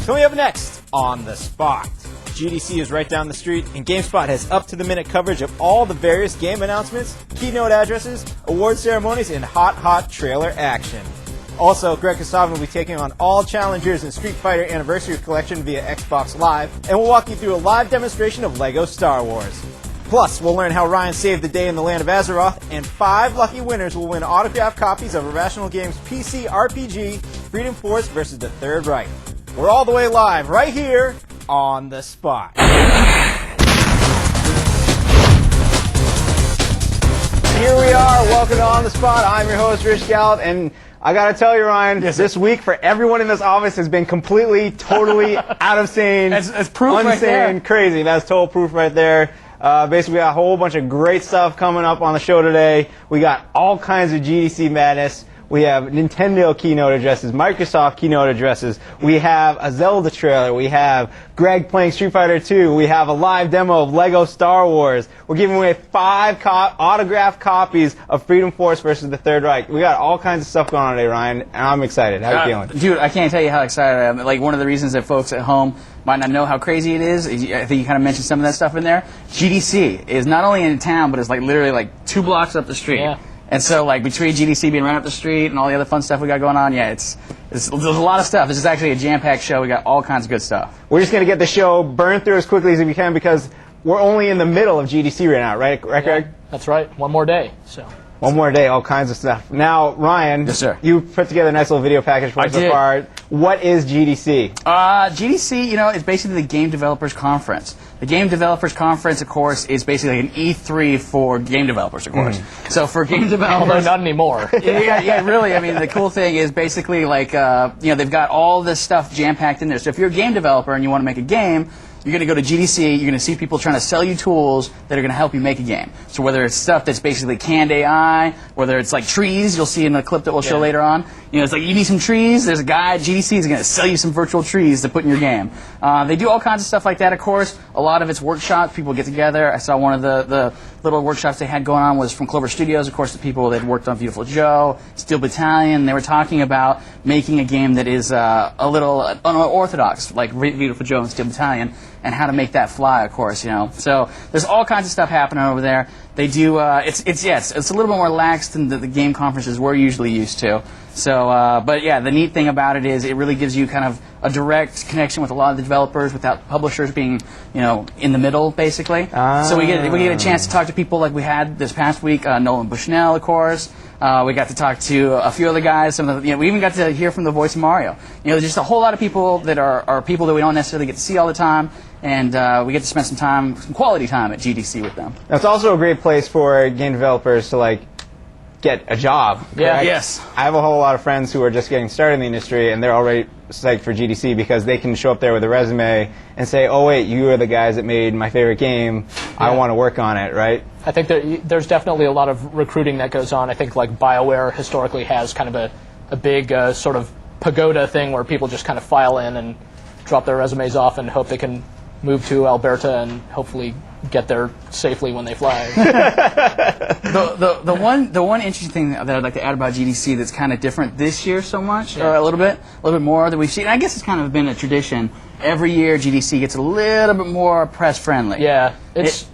Coming up next on The Spot. GDC is right down the street, and GameSpot has up-to-the-minute coverage of all the various game announcements, keynote addresses, award ceremonies, and hot trailer action. Also, Greg Kasavin will be taking on all challengers in Street Fighter Anniversary Collection via Xbox Live, and we'll walk you through a live demonstration of LEGO Star Wars. Plus, we'll learn how Ryan saved the day in the land of Azeroth, and 5 lucky winners will win autographed copies of Irrational Games' PC RPG, Freedom Force vs. the Third Reich. We're all the way live right here on The Spot. Here we are. Welcome to On The Spot. I'm your host, Rich Gallup, and I gotta tell you, Ryan, this week for everyone in this office has been completely, totally out of sane, That's proof insane, right there. crazy. That's total proof right there. Basically, we got a whole bunch of great stuff coming up on the show today. We got all kinds of GDC madness. We have Nintendo keynote addresses, Microsoft keynote addresses. We have a Zelda trailer. We have Greg playing Street Fighter 2. We have a live demo of LEGO Star Wars. We're giving away 5 autographed copies of Freedom Force versus the Third Reich. We got all kinds of stuff going on today, Ryan, and I'm excited. How are you feeling? Dude, I can't tell you how excited I am. Like, one of the reasons that folks at home might not know how crazy it is, I think you kind of mentioned some of that stuff in there. GDC is not only in town, but it's like literally like 2 blocks up the street. Yeah. And so, like, between GDC being right up the street and all the other fun stuff we got going on, yeah, there's a lot of stuff. This is actually a jam-packed show. We got all kinds of good stuff. We're just going to get the show burned through as quickly as we can because we're only in the middle of GDC right now, right, Greg? That's right. One more day. So. One more day, all kinds of stuff. Now, Ryan, yes, sir. You put together a nice little video package for us so far. What is GDC? GDC, is basically the Game Developers Conference. The Game Developers Conference, of course, is basically an E3 for game developers, of course. So for game developers... Although not anymore. yeah, really. I mean, the cool thing is basically like, they've got all this stuff jam-packed in there. So if you're a game developer and you want to make a game, you're going to go to GDC, you're going to see people trying to sell you tools that are going to help you make a game. So whether it's stuff that's basically canned AI, whether it's like trees, you'll see in a clip that we'll show later on. It's like, you need some trees, there's a guy at GDC who's going to sell you some virtual trees to put in your game. They do all kinds of stuff like that, of course. A lot of it's workshops, people get together. I saw one of the little workshops they had going on was from Clover Studios, of course, the people that worked on Beautiful Joe, Steel Battalion. They were talking about making a game that is a little unorthodox, like Beautiful Joe and Steel Battalion, and how to make that fly, of course, So there's all kinds of stuff happening over there. They do, it's a little bit more lax than the game conferences we're usually used to. So, but yeah, the neat thing about it is it really gives you kind of a direct connection with a lot of the developers without publishers being, in the middle, basically. So we get a chance to talk to people like we had this past week, Nolan Bushnell, of course. We got to talk to a few other guys. We even got to hear from the voice of Mario. There's just a whole lot of people that are people that we don't necessarily get to see all the time, and we get to spend some quality time at GDC with them. It's also a great place for game developers to get a job. Correct? Yeah. Yes. I have a whole lot of friends who are just getting started in the industry, and they're already psyched for GDC because they can show up there with a resume and say, "Oh wait, you are the guys that made my favorite game. I want to work on it." Right? I think there's definitely a lot of recruiting that goes on. I think like BioWare historically has kind of a big sort of pagoda thing where people just kind of file in and drop their resumes off and hope they can move to Alberta and hopefully get there safely when they fly. The one interesting thing that I'd like to add about GDC that's kind of different this year so much, or a little bit more that we've seen. I guess it's kind of been a tradition. Every year GDC gets a little bit more press friendly. Yeah, it's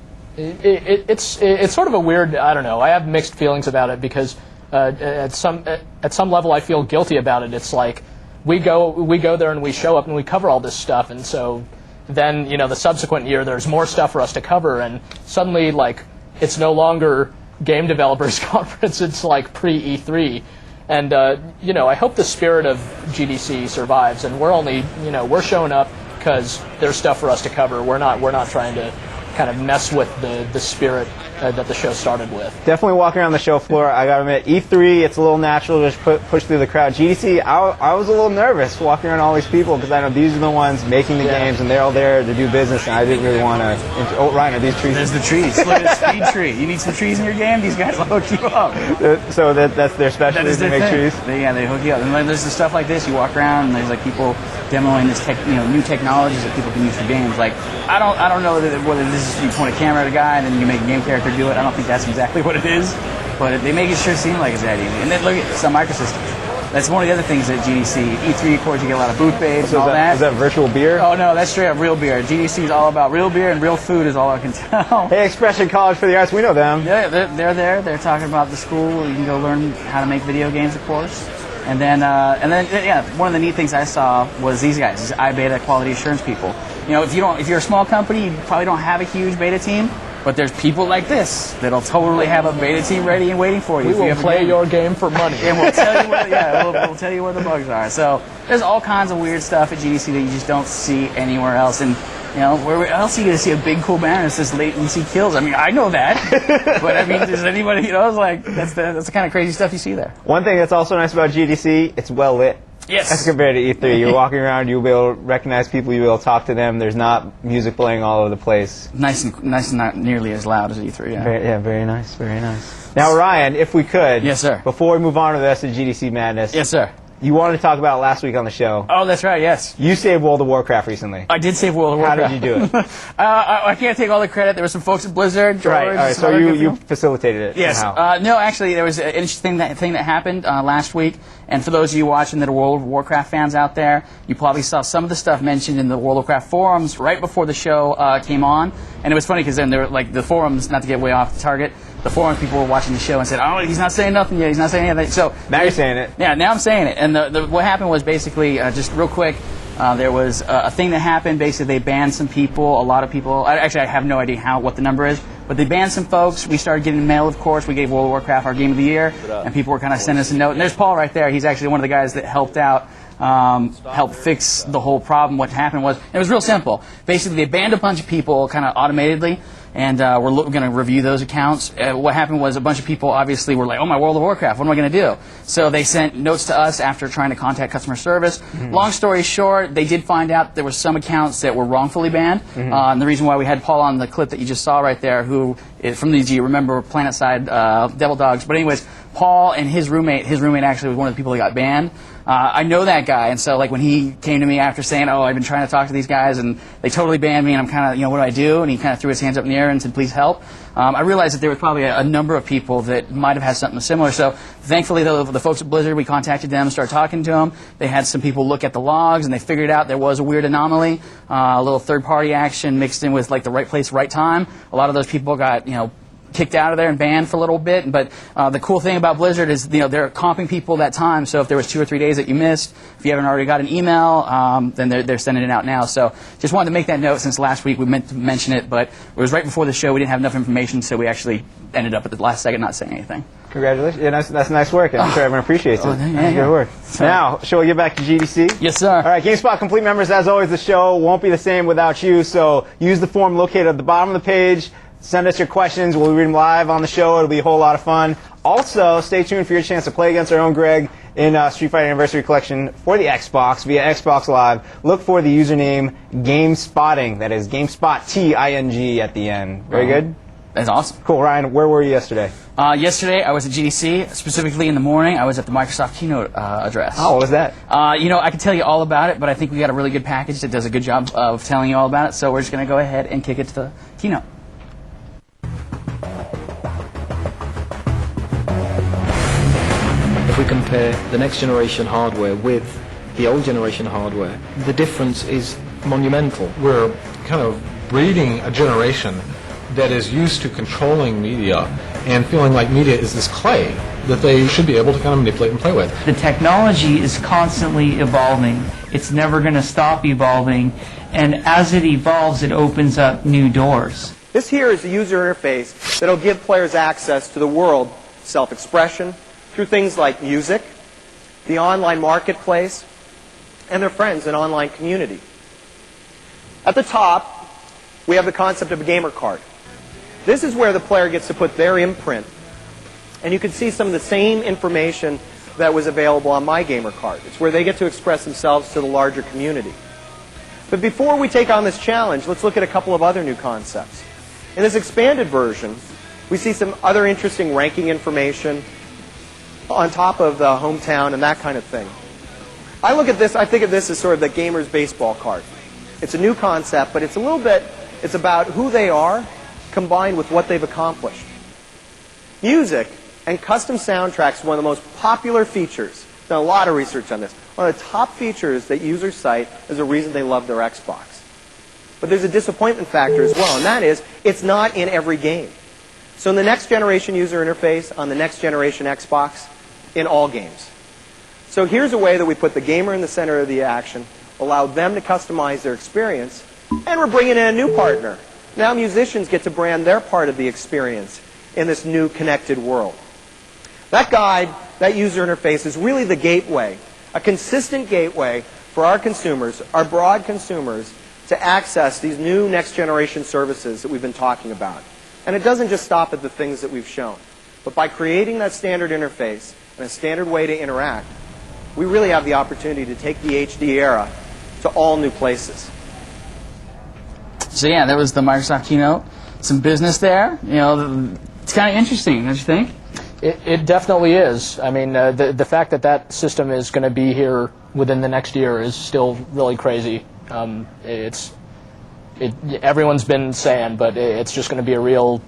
sort of a weird. I don't know. I have mixed feelings about it because at some level I feel guilty about it. It's like we go there and we show up and we cover all this stuff, and so then the subsequent year there's more stuff for us to cover, and suddenly it's no longer game developers conference, it's like pre-E3, and I hope the spirit of GDC survives, and we're showing up because there's stuff for us to cover. We're not trying to kind of mess with the spirit that the show started with. Definitely walking around the show floor, I gotta admit, E3, it's a little natural to just push through the crowd. GDC, I was a little nervous walking around all these people because I know these are the ones making the games and they're all there to do business, and I didn't really want to... Oh, Ryan, are these trees? There's the trees. Look at the speed tree. You need some trees in your game? These guys will hook you up. So that's their specialty, to make trees? They hook you up. And there's the stuff like this, you walk around and there's like people demoing this new technologies that people can use for games. Like, I don't know whether this is you point a camera at a guy and then you make a game character do it. I don't think that's exactly what it is, but they make it sure seem like it's that easy. And then look at some microsystems. That's one of the other things at GDC. E3, of course, you get a lot of booth babes and all that. Is that virtual beer? Oh, no, that's straight up real beer. GDC is all about real beer, and real food is all I can tell. Hey, Expression College for the Arts, we know them. Yeah, they're there. They're talking about the school. You can go learn how to make video games, of course. And then, yeah, one of the neat things I saw was these guys, these iBeta quality assurance people. You know, if you're a small company, you probably don't have a huge beta team, but there's people like this that'll totally have a beta team ready and waiting for you. We will play your game for money, and we'll tell you we'll tell you where the bugs are. So there's all kinds of weird stuff at GDC that you just don't see anywhere else. And you know, where else are you going to see a big cool banner that says latency kills? I mean, I know that, but I mean, does anybody, you know, it's like, that's the kind of crazy stuff you see there. One thing that's also nice about GDC, it's well lit. Yes. As compared to E3, you're walking around, you'll be able to recognize people, you'll be able to talk to them. There's not music playing all over the place. Nice and not nearly as loud as E3. Yeah. Very nice, very nice. Now, Ryan, if we could, yes, sir. Before we move on to the rest of GDC madness, yes, sir. You wanted to talk about it last week on the show. Oh, that's right, yes. You saved World of Warcraft recently. I did save World of Warcraft. How did you do it? I can't take all the credit. There were some folks at Blizzard. George, right, all right. So you facilitated it. Yes. No, actually, there was an interesting thing that happened last week. And for those of you watching that are World of Warcraft fans out there, you probably saw some of the stuff mentioned in the World of Warcraft forums right before the show came on. And it was funny because then there were, like, the forums, not to get way off the target, the forum people were watching the show and said, "Oh, he's not saying nothing yet. He's not saying anything." So now you're saying it. Yeah, now I'm saying it. And what happened was basically just real quick. There was a thing that happened. Basically, they banned some people. A lot of people. Actually, I have no idea what the number is. But they banned some folks. We started getting mail, of course. We gave World of Warcraft our Game of the Year, and people were kind of sending us a note. And there's Paul right there. He's actually one of the guys that helped out. Help fix the whole problem. What happened was, it was real simple. Basically, they banned a bunch of people kind of automatedly, and we're going to review those accounts. What happened was a bunch of people obviously were like, oh, my World of Warcraft, what am I going to do? So they sent notes to us after trying to contact customer service. Mm-hmm. Long story short, they did find out there were some accounts that were wrongfully banned. Mm-hmm. And the reason why we had Paul on the clip that you just saw right there, who is from these, you remember Planetside Devil Dogs. But anyways, Paul and his roommate actually was one of the people that got banned. I know that guy, and so like when he came to me after saying, "Oh, I've been trying to talk to these guys, and they totally banned me," and I'm kind of, what do I do? And he kind of threw his hands up in the air and said, "Please help." I realized that there was probably a number of people that might have had something similar. So thankfully, the folks at Blizzard, we contacted them, started talking to them. They had some people look at the logs, and they figured out there was a weird anomaly, a little third-party action mixed in with like the right place, right time. A lot of those people got, kicked out of there and banned for a little bit. But the cool thing about Blizzard is, they're comping people that time. So if there was 2 or 3 days that you missed, if you haven't already got an email, then they're sending it out now. So just wanted to make that note since last week we meant to mention it, but it was right before the show. We didn't have enough information, so we actually ended up at the last second not saying anything. Congratulations. Yeah, that's nice work. I'm sure everyone appreciates it. Yeah. Good work. So, now, shall we get back to GDC? Yes, sir. All right, GameSpot Complete members, as always, the show won't be the same without you, so use the form located at the bottom of the page. Send us your questions. We'll read them live on the show. It'll be a whole lot of fun. Also, stay tuned for your chance to play against our own Greg in Street Fighter Anniversary Collection for the Xbox via Xbox Live. Look for the username GameSpotting. That is GameSpotTing at the end. Very good? That's awesome. Cool. Ryan, where were you yesterday? Yesterday, I was at GDC. Specifically in the morning, I was at the Microsoft keynote address. Oh, what was that? I can tell you all about it, but I think we got a really good package that does a good job of telling you all about it. So we're just going to go ahead and kick it to the keynote. If we compare the next generation hardware with the old generation hardware, the difference is monumental. We're kind of breeding a generation that is used to controlling media and feeling like media is this clay that they should be able to kind of manipulate and play with. The technology is constantly evolving. It's never going to stop evolving, and as it evolves, it opens up new doors. This here is the user interface that will give players access to the world of self-expression through things like music, the online marketplace, and their friends and online community. At the top, we have the concept of a gamer card. This is where the player gets to put their imprint. And you can see some of the same information that was available on my gamer card. It's where they get to express themselves to the larger community. But before we take on this challenge, let's look at a couple of other new concepts. In this expanded version, we see some other interesting ranking information on top of the hometown and that kind of thing. I think of this as sort of the gamer's baseball card. It's a new concept, but it's about who they are combined with what they've accomplished. Music and custom soundtracks are one of the most popular features done a lot of research on this. One of the top features that users cite is a reason they love their Xbox. But there's a disappointment factor as well, and that is it's not in every game. So in the next generation user interface, on the next generation Xbox, in all games. So here's a way that we put the gamer in the center of the action, allow them to customize their experience, and we're bringing in a new partner. Now musicians get to brand their part of the experience in this new connected world. That guide, that user interface is really the gateway, a consistent gateway for our consumers, our broad consumers, to access these new next generation services that we've been talking about. And it doesn't just stop at the things that we've shown. But by creating that standard interface and a standard way to interact, we really have the opportunity to take the HD era to all new places. So yeah, that was the Microsoft keynote. Some business there. You know, it's kind of interesting, don't you think? It definitely is. I mean, the fact that that system is going to be here within the next year is still really crazy. Everyone's been saying, but it's just going to be a real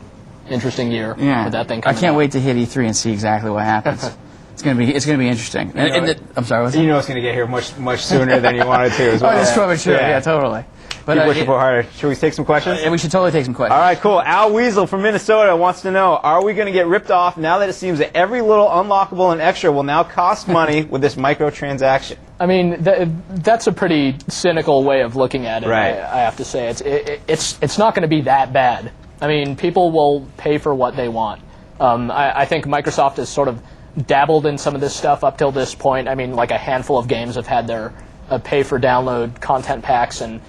interesting year with that thing coming I can't out. wait to hit E3 and see exactly what happens. It's gonna be interesting. I'm sorry. What's You know it's going to get here much sooner than you wanted to as well. Oh, that's probably true. Yeah, totally. But People should go harder. Should we take some questions? we should totally take some questions. All right, cool. Al Weasel from Minnesota wants to know, are we going to get ripped off now that it seems that every little unlockable and extra will now cost money with this microtransaction? I mean, that's a pretty cynical way of looking at it. Right. I have to say, it's not going to be that bad. I mean, people will pay for what they want. I think Microsoft has sort of dabbled in some of this stuff up till this point. I mean, like a handful of games have had their pay-for-download content packs, and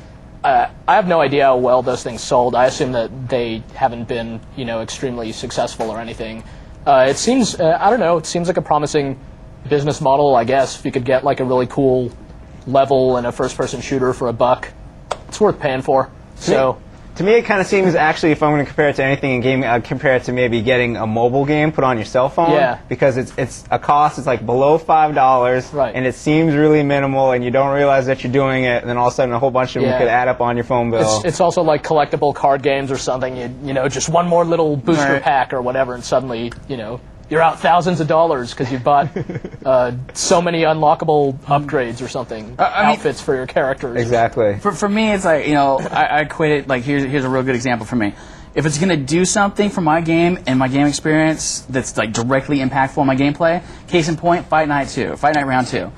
I have no idea how well those things sold. I assume that they haven't been, extremely successful or anything. It seems, I don't know, it seems like a promising business model, I guess. If you could get like a really cool level in a first-person shooter for $1, it's worth paying for. To me, it kind of seems, actually, if I'm going to compare it to anything in gaming, I'd compare it to maybe getting a mobile game put on your cell phone. Yeah. Because it's a cost, it's like below $5, right. And it seems really minimal, and you don't realize that you're doing it, and then all of a sudden a whole bunch of them could add up on your phone bill. It's also like collectible card games or something. Just one more little booster pack or whatever, and suddenly, you're out thousands of dollars because you bought so many unlockable upgrades or something, outfits for your characters. Exactly. For me, it's like, I equate it, like, here's a real good example for me. If it's going to do something for my game and my game experience that's, like, directly impactful on my gameplay, case in point, Fight Night Round 2.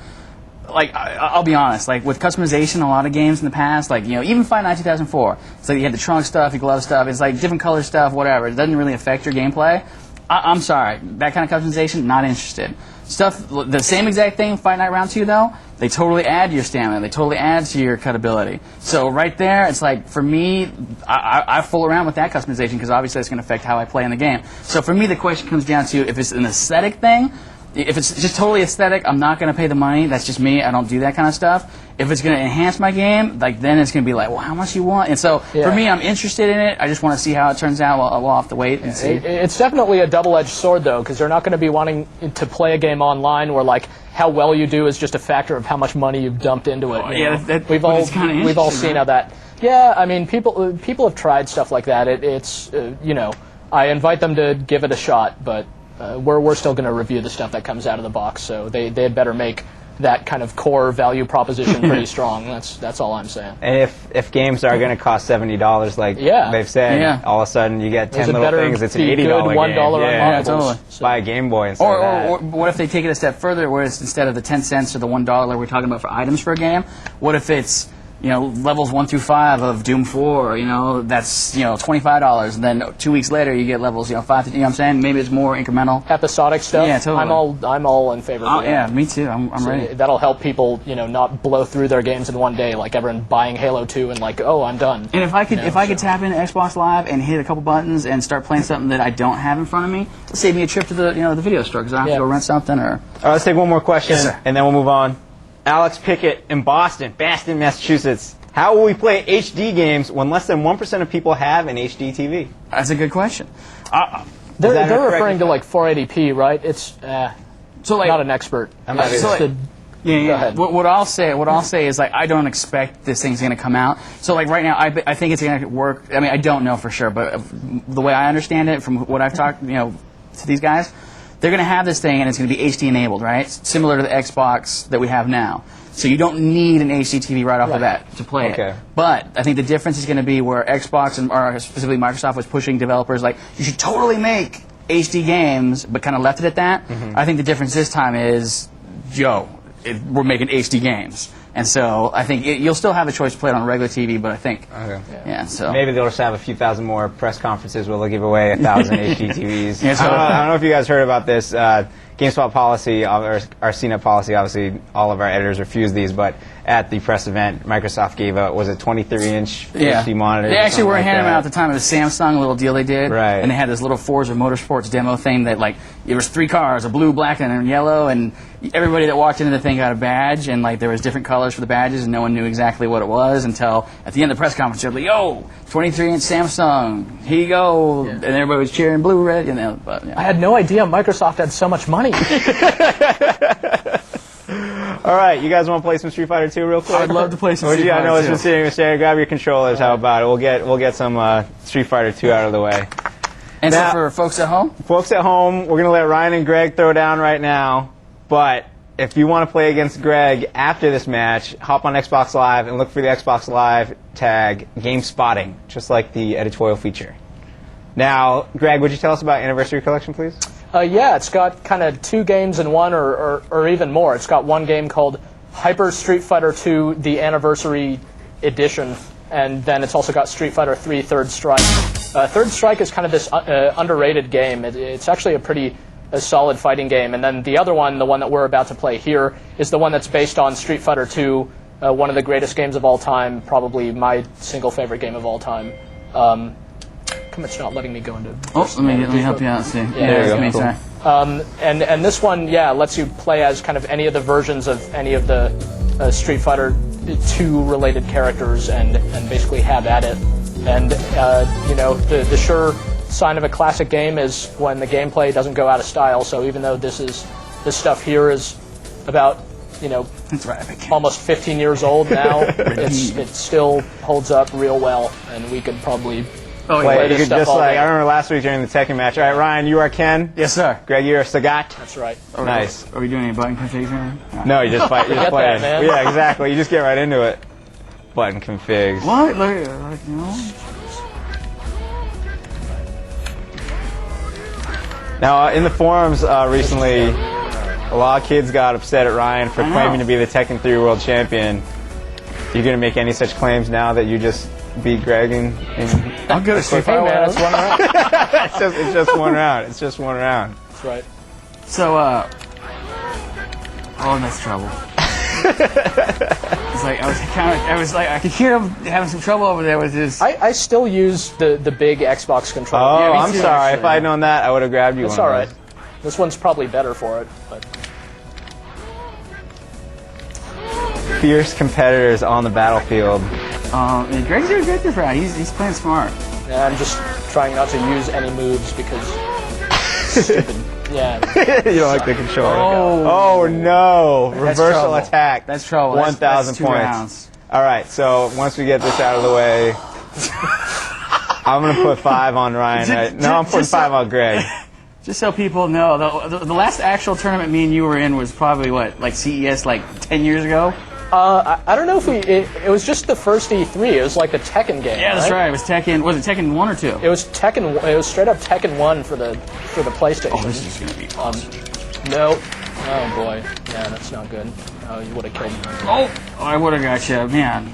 Like, I'll be honest, like, with customization, a lot of games in the past, like, even Fight Night 2004, it's like you had the trunk stuff, the glove stuff, it's like different color stuff, whatever. It doesn't really affect your gameplay. I'm sorry, that kind of customization, not interested. Stuff, the same exact thing, Fight Night Round 2, though, they totally add to your stamina. They totally add to your cutability. So right there, it's like, for me, I fool around with that customization because obviously it's going to affect how I play in the game. So for me, the question comes down to if it's an aesthetic thing. If it's just totally aesthetic, I'm not going to pay the money. That's just me. I don't do that kind of stuff. If it's going to enhance my game, like, then it's going to be like, well, how much you want? And so for me, I'm interested in it. I just want to see how it turns out. We'll have to wait and see. It's definitely a double-edged sword, though, because they're not going to be wanting to play a game online where, like, how well you do is just a factor of how much money you've dumped into it. We've all seen how that. Yeah, I mean, people have tried stuff like that. I invite them to give it a shot, but we're still going to review the stuff that comes out of the box. So they had better make that kind of core value proposition pretty strong. That's all I'm saying. And if games are going to cost $70, like they've said, all of a sudden you get 10 little things. It's an $80 game. $1 totally. Buy a Game Boy instead of that. Or what if they take it a step further, where it's instead of the 10 cents or the $1 we're talking about for items for a game, what if it's levels 1 through 5 of Doom 4, that's, $25, and then 2 weeks later you get levels, 5 to, what I'm saying? Maybe it's more incremental. Episodic stuff? Yeah, totally. I'm all in favor of that. Yeah, me too. I'm ready. That'll help people, not blow through their games in one day, like everyone buying Halo 2 and like, oh, I'm done. And if I could tap into Xbox Live and hit a couple buttons and start playing something that I don't have in front of me, it'll save me a trip to the the video store because I have to go rent something or. All right, let's take one more question, Yes, sir. and then we'll move on. Alex Pickett in Boston, Massachusetts. How will we play HD games when less than 1% of people have an HD TV? That's a good question. They're referring to like 480p, right? It's so like not an expert. I'm not either. Go ahead. What I'll say is like I don't expect this thing's going to come out. So like right now, I think it's going to work. I mean, I don't know for sure, but the way I understand it from what I've talked, to these guys, they're going to have this thing and it's going to be HD enabled, right? Similar to the Xbox that we have now. So you don't need an HD TV right off the bat to play it. But I think the difference is going to be where Xbox and or specifically Microsoft was pushing developers like, you should totally make HD games, but kind of left it at that. I think the difference this time is, we're making HD games. And so I think you'll still have a choice to play it on regular TV, but I think, so. Maybe they'll just have a few thousand more press conferences where they'll give away 1,000 HD TVs. I don't know if you guys heard about this. GameSpot policy, or our CNET policy, obviously all of our editors refuse these, but at the press event, Microsoft gave a, was it 23-inch HD monitor? They actually were handing them out at the time of the Samsung little deal they did. Right. And they had this little Forza Motorsports demo thing that, like, it was 3 cars, a blue, black, and a yellow, and everybody that walked into the thing got a badge, and, like, there was different colors for the badges, and no one knew exactly what it was until at the end of the press conference, they're like, yo, 23-inch Samsung, here you go. And everybody was cheering blue, red, you know. But, I had no idea Microsoft had so much money. All right, you guys want to play some Street Fighter 2 real quick? I'd love to play some Street Fighter 2. I know it's been sitting there. Grab your controllers. How about it? We'll get some Street Fighter 2 out of the way. And now, so for folks at home? Folks at home, we're going to let Ryan and Greg throw down right now. But if you want to play against Greg after this match, hop on Xbox Live and look for the Xbox Live tag Game Spotting, just like the editorial feature. Now, Greg, would you tell us about Anniversary Collection, please? Yeah, it's got kind of 2 games in one, or even more. It's got one game called Hyper Street Fighter 2, the Anniversary Edition, and then it's also got Street Fighter 3 Third Strike. Third Strike is kind of this underrated game. It's actually a pretty solid fighting game. And then the other one, the one that we're about to play here, is the one that's based on Street Fighter 2, one of the greatest games of all time, probably my single favorite game of all time. It's not letting me go into. Let me help you out. See, there you go. Cool. And this one, lets you play as kind of any of the versions of any of the Street Fighter 2 related characters, and basically have at it. And the sure sign of a classic game is when the gameplay doesn't go out of style. So even though this stuff here is about almost 15 years old now, it still holds up real well, and we could probably. You could just I remember last week during the Tekken match. All right, Ryan, you are Ken. Yes, sir. Greg, you're Sagat. That's right. Nice. Are we doing any button configuration? No, you just fight. You just play. Man. Yeah, exactly. You just get right into it. Button configs. What? Now, in the forums recently, a lot of kids got upset at Ryan for claiming to be the Tekken 3 World Champion. Are you going to make any such claims now that you just beat Greg in I'm good at Street Fighter. Man, it's 1 round. it's just 1 round. It's just 1 round. That's right. So, that's trouble. It's like I could hear him having some trouble over there with his. I still use the big Xbox controller. Oh, I'm sorry. If I'd known that, I would have grabbed you. It's all right. This one's probably better for it, but. Fierce competitors on the battlefield. Greg's doing good this round. He's playing smart. Yeah, I'm just trying not to use any moves because stupid. Yeah. You don't like the controller. Oh no! Reversal attack. That's trouble. 1,000 points. Rounds. All right. So once we get this out of the way, I'm gonna put 5 on Ryan. Right? No, I'm putting 5 on Greg. Just so people know, the last actual tournament me and you were in was probably like CES 10 years ago. I don't know if it was just the first E3. It was like the Tekken game. Yeah, that's right. It was Tekken. Was it Tekken 1 or 2? It was Tekken. It was straight up Tekken 1 for the PlayStation. Oh, this is gonna be awesome. No. Oh boy. Yeah, that's not good. Oh, you would have killed me. Oh, I would have got you, man.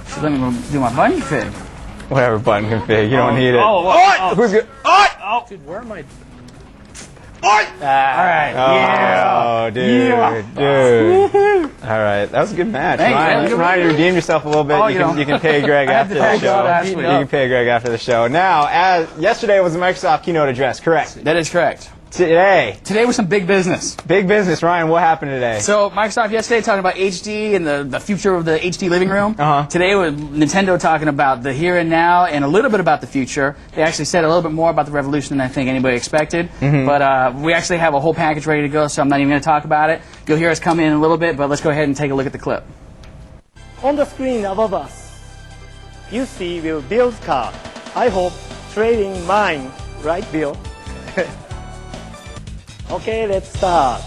So let me go do my button config. Whatever button config. You don't need it. Who's good? Dude, where am I? All right. Oh, dude. All right, that was a good match. Ryan, you redeemed yourself a little bit. You can pay Greg after the show. You can pay Greg after the show. Now, yesterday was the Microsoft keynote address, correct? That is correct. Today was some big business. Big business, Ryan. What happened today? So Microsoft yesterday talking about HD and the future of the HD living room. Today was Nintendo talking about the here and now and a little bit about the future. They actually said a little bit more about the revolution than I think anybody expected. But we actually have a whole package ready to go, so I'm not even going to talk about it. You'll hear us come in a little bit, but let's go ahead and take a look at the clip. On the screen above us, you see Will build car. I hope trading mine, right, Bill? Okay, let's start.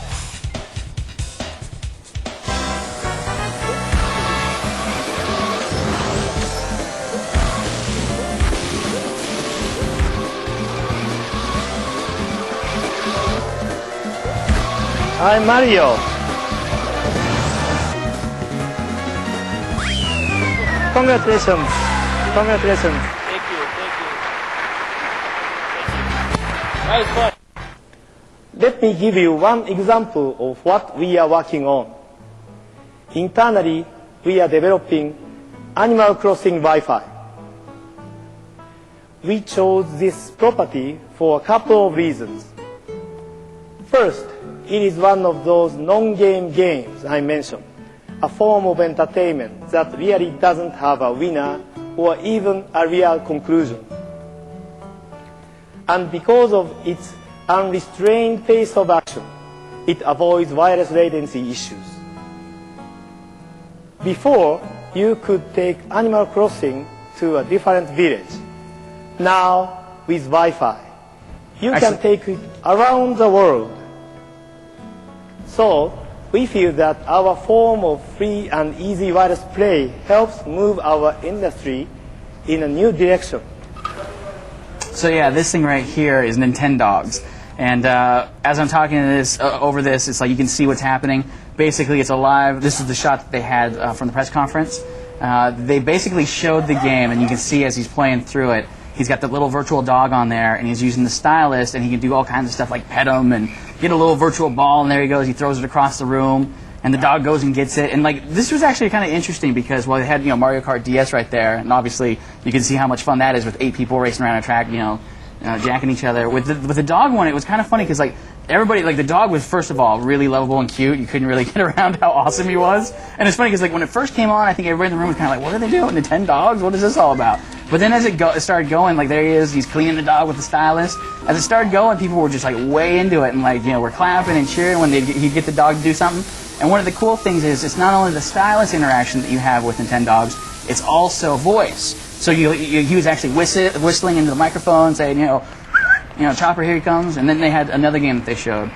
I'm Mario. Congratulations. Congratulations. Thank you. That was fun. Let me give you one example of what we are working on. Internally, we are developing Animal Crossing Wi-Fi. We chose this property for a couple of reasons. First, it is one of those non-game games I mentioned, a form of entertainment that really doesn't have a winner or even a real conclusion. And because of its unrestrained pace of action, it avoids wireless latency issues. Before, you could take Animal Crossing to a different village. Now, with Wi-Fi, you can take it around the world. So, we feel that our form of free and easy wireless play helps move our industry in a new direction. So yeah, this thing right here is Nintendogs. And as I'm talking to this over this, it's like you can see what's happening. Basically, it's a live. This is the shot that they had from the press conference. They basically showed the game, and you can see as he's playing through it, he's got the little virtual dog on there, and he's using the stylus, and he can do all kinds of stuff like pet him and get a little virtual ball, and there he goes. He throws it across the room, and the dog goes and gets it. And like this was actually kind of interesting because they had Mario Kart DS right there, and obviously you can see how much fun that is with 8 people racing around a track, jacking each other. With the dog one, it was kind of funny because like everybody, like the dog was first of all really lovable and cute. You couldn't really get around how awesome he was. And it's funny because like when it first came on, I think everybody in the room was kind of like, what are they doing? Nintendogs? What is this all about? But then as it started going, like there he is, he's cleaning the dog with the stylus. As it started going, people were just like way into it and like we're clapping and cheering when he'd get the dog to do something. And one of the cool things is it's not only the stylus interaction that you have with Nintendogs, it's also voice. So he was actually whistling into the microphone, saying, Chopper, here he comes. And then they had another game that they showed.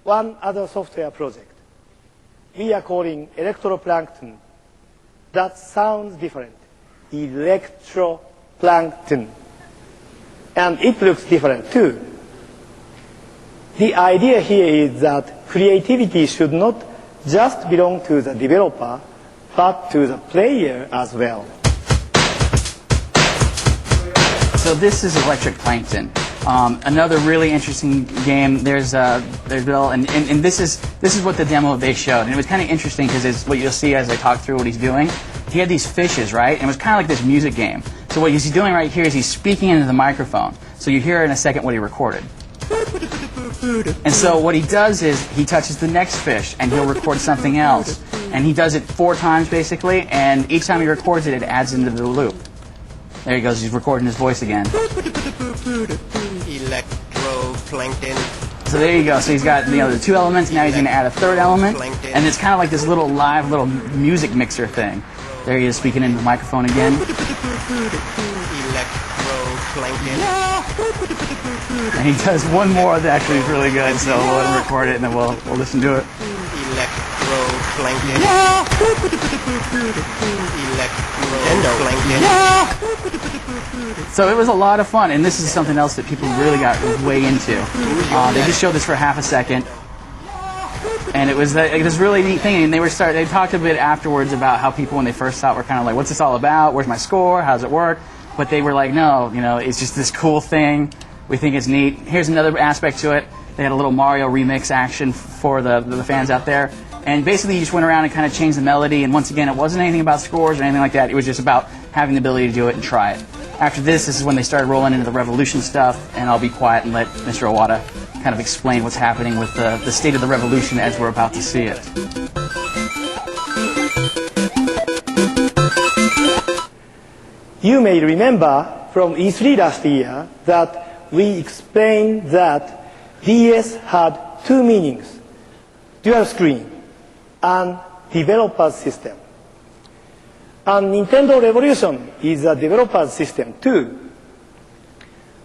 One other software project we are calling Electroplankton. That sounds different. Electroplankton. And it looks different too. The idea here is that creativity should not just belong to the developer, but to the player as well. So this is Electric Plankton. Another really interesting game. There's Bill, and this is what the demo they showed, and it was kind of interesting because what you'll see as I talk through what he's doing. He had these fishes, right? And it was kind of like this music game. So what he's doing right here is he's speaking into the microphone. So you hear in a second what he recorded. And so what he does is he touches the next fish and he'll record something else. And he does it 4 times basically, and each time he records it, it adds into the loop. There he goes, he's recording his voice again. Electroplankton. So there you go. So he's got the 2 elements, now he's going to add a 3rd element. And it's kind of like this little live little music mixer thing. There he is speaking into the microphone again. Electroplankton. And he does one more that actually is really good, so we'll record it and then we'll listen to it. Electroplankton. Electroplankton. So it was a lot of fun, and this is something else that people really got way into. They just showed this for half a second, and it was this really neat thing. And they talked a bit afterwards about how people, when they first saw it, were kind of like, "What's this all about? Where's my score? How does it work?" But they were like, "No, it's just this cool thing. We think it's neat." Here's another aspect to it. They had a little Mario remix action for the fans out there. And basically, you just went around and kind of changed the melody. And once again, it wasn't anything about scores or anything like that. It was just about having the ability to do it and try it. After this is when they started rolling into the Revolution stuff. And I'll be quiet and let Mr. Iwata kind of explain what's happening with the state of the Revolution as we're about to see it. You may remember from E3 last year that we explained that DS had 2 meanings: dual screen and developer's system. And Nintendo Revolution is a developer's system too.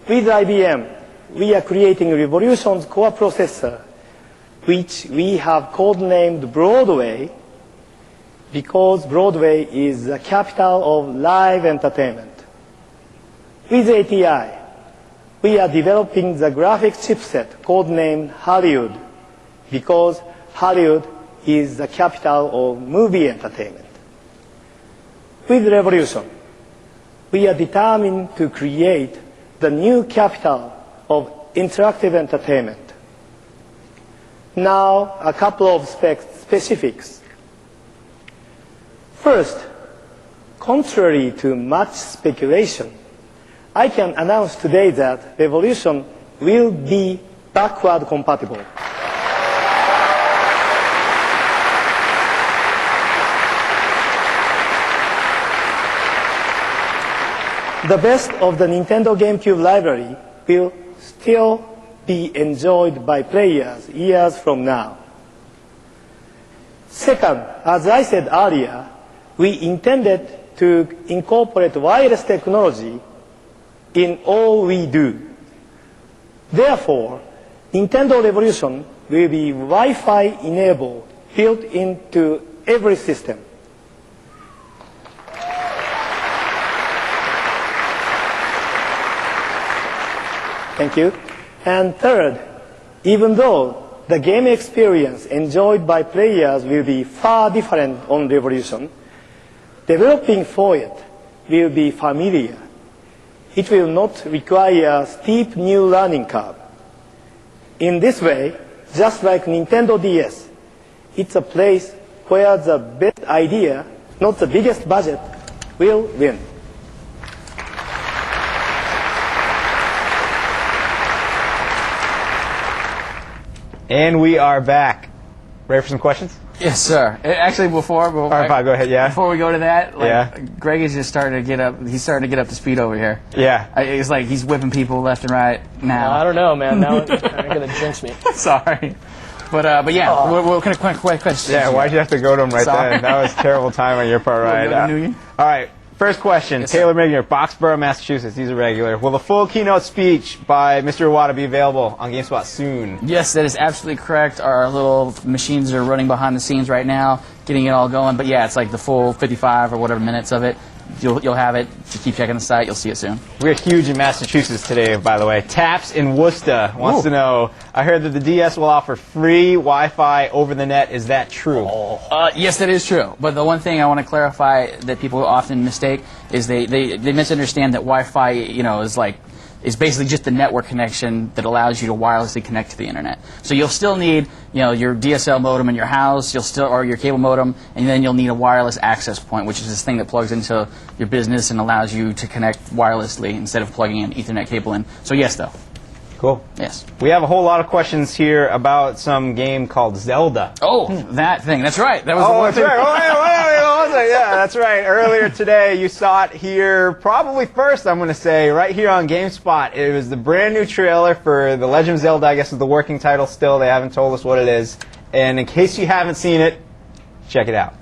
With IBM, we are creating Revolution's core processor, which we have codenamed Broadway, because Broadway is the capital of live entertainment. With ATI, we are developing the graphics chipset codenamed Hollywood, because Hollywood is the capital of movie entertainment. With Revolution, we are determined to create the new capital of interactive entertainment. Now, a couple of specifics. First, contrary to much speculation, I can announce today that Revolution will be backward compatible. The best of the Nintendo GameCube library will still be enjoyed by players years from now. Second, as I said earlier, we intended to incorporate wireless technology in all we do. Therefore, Nintendo Revolution will be Wi-Fi enabled, built into every system. Thank you. And third, even though the game experience enjoyed by players will be far different on Revolution, developing for it will be familiar. It will not require a steep new learning curve. In this way, just like Nintendo DS, it's a place where the best idea, not the biggest budget, will win. And we are back. Ready for some questions? Yes, sir. Actually, before All right, fine, go ahead, yeah. Before we go to that, like, Yeah. Greg is just starting to get up. He's starting to get up to speed over here. Yeah. It's like he's whipping people left and right now. I don't know, man. Now it's going to jinx me. Sorry, but yeah, what kind of quick questions? Yeah, why'd you have to go to him right Sorry. then? That was terrible time on your part, right? All right, first question. Yes, Taylor sir. Migner, Boxborough, Massachusetts. These are regular. Will the full keynote speech by Mr. Iwata be available on GameSpot soon? Yes, that is absolutely correct. Our little machines are running behind the scenes right now, getting it all going. But yeah, it's like the full 55 or whatever minutes of it. You'll have it. Just keep checking the site. You'll see it soon. We're huge in Massachusetts today, by the way. Taps in Worcester wants to know, I heard that the DS will offer free Wi-Fi over the net. Is that true? Yes, that is true. But the one thing I want to clarify that people often mistake is they misunderstand that Wi-Fi, is basically just the network connection that allows you to wirelessly connect to the internet. So you'll still need, your DSL modem in your house, or your cable modem, and then you'll need a wireless access point, which is this thing that plugs into your business and allows you to connect wirelessly instead of plugging an Ethernet cable in. So yes, though. Cool. Yes. We have a whole lot of questions here about some game called Zelda. Oh, that thing. That's right. That was the one That's thing. right. Yeah, that's right. Earlier today, you saw it here, probably first, I'm going to say, right here on GameSpot. It was the brand new trailer for The Legend of Zelda, I guess is the working title still. They haven't told us what it is. And in case you haven't seen it, check it out.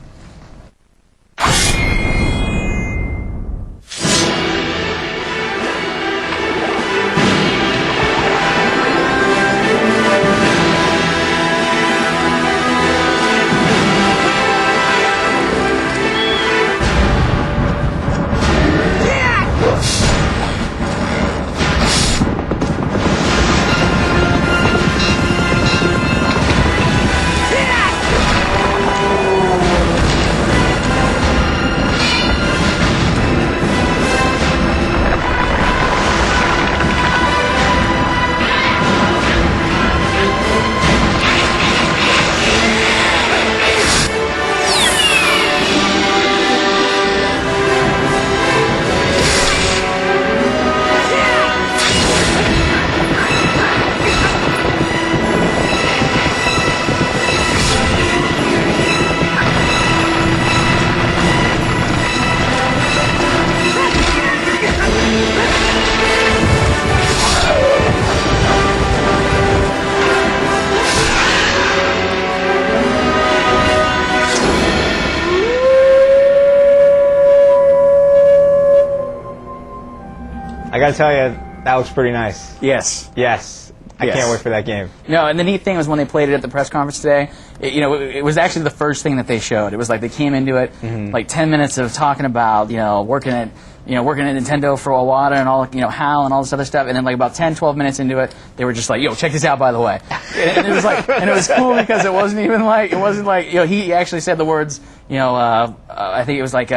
I gotta tell you, That looks pretty nice. Yes. Yes. I Yes. can't wait for that game. No, and the neat thing was when they played it at the press conference today, it was actually the first thing that they showed. It was like they came into it, like 10 minutes of talking about, working at Nintendo for a while and all, HAL and all this other stuff, and then like about 10, 12 minutes into it, they were just like, yo, check this out, by the way. And it was like, and it was cool because it wasn't like, he actually said the words, I think it was like,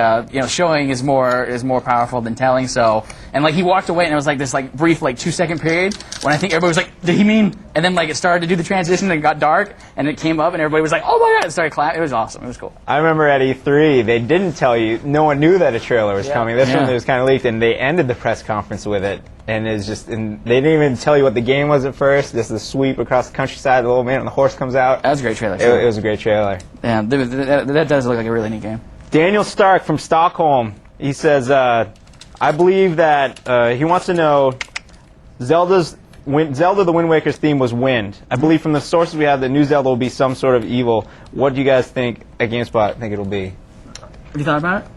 showing is more powerful than telling, so, and like he walked away and it was like this like brief like 2-second period when I think everybody was like, did he mean, and then like it started to do the transition and it got dark and it came up and everybody was like, oh my god, and started clapping. It was awesome. It was cool. I remember at E3, they didn't tell you, no one knew that a trailer was coming. This one was kind of leaked, and they ended the press conference with it, and they didn't even tell you what the game was at first. This is the sweep across the countryside, the little man on the horse comes out. That was a great trailer. It was a great trailer. Yeah, that does look like a really neat game. Daniel Stark from Stockholm, he says, I believe that he wants to know, Zelda the Wind Waker's theme was wind. I believe from the sources we have that new Zelda will be some sort of evil. What do you guys think at GameSpot think it'll be? Have you thought about it?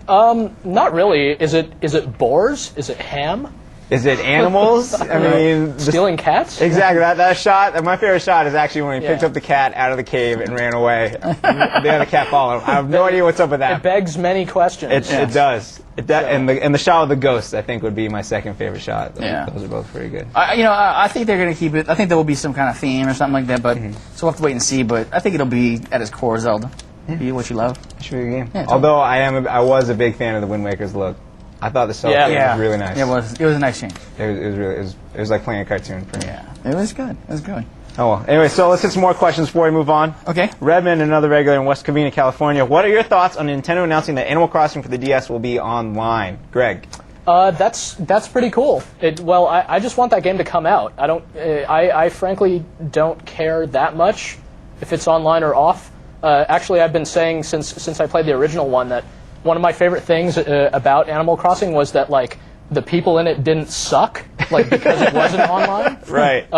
Not really. Is it boars? Is it ham? Is it animals? I mean, Stealing cats? Exactly. That shot. My favorite shot is actually when he picked up the cat out of the cave and ran away. The other cat followed him. I have no idea what's up with that. It begs many questions. It does. And the shot with the ghost, I think, would be my second favorite shot. Those are both pretty good. I think they're going to keep it. I think there will be some kind of theme or something like that. But so we'll have to wait and see. But I think it'll be at its core Zelda. Be what you love. It should be a game. Yeah, although I was a big fan of the Wind Waker's look. I thought the cell was really nice. It was a nice change. It was like playing a cartoon for me. Yeah, it was good. It was good. Oh well. Anyway, so let's hit some more questions before we move on. Okay. Redmond, another regular in West Covina, California. What are your thoughts on Nintendo announcing that Animal Crossing for the DS will be online? Greg. That's pretty cool. I just want that game to come out. I frankly don't care that much if it's online or off. Actually, I've been saying since I played the original one that one of my favorite things about Animal Crossing was that like the people in it didn't suck, like because it wasn't online. Right.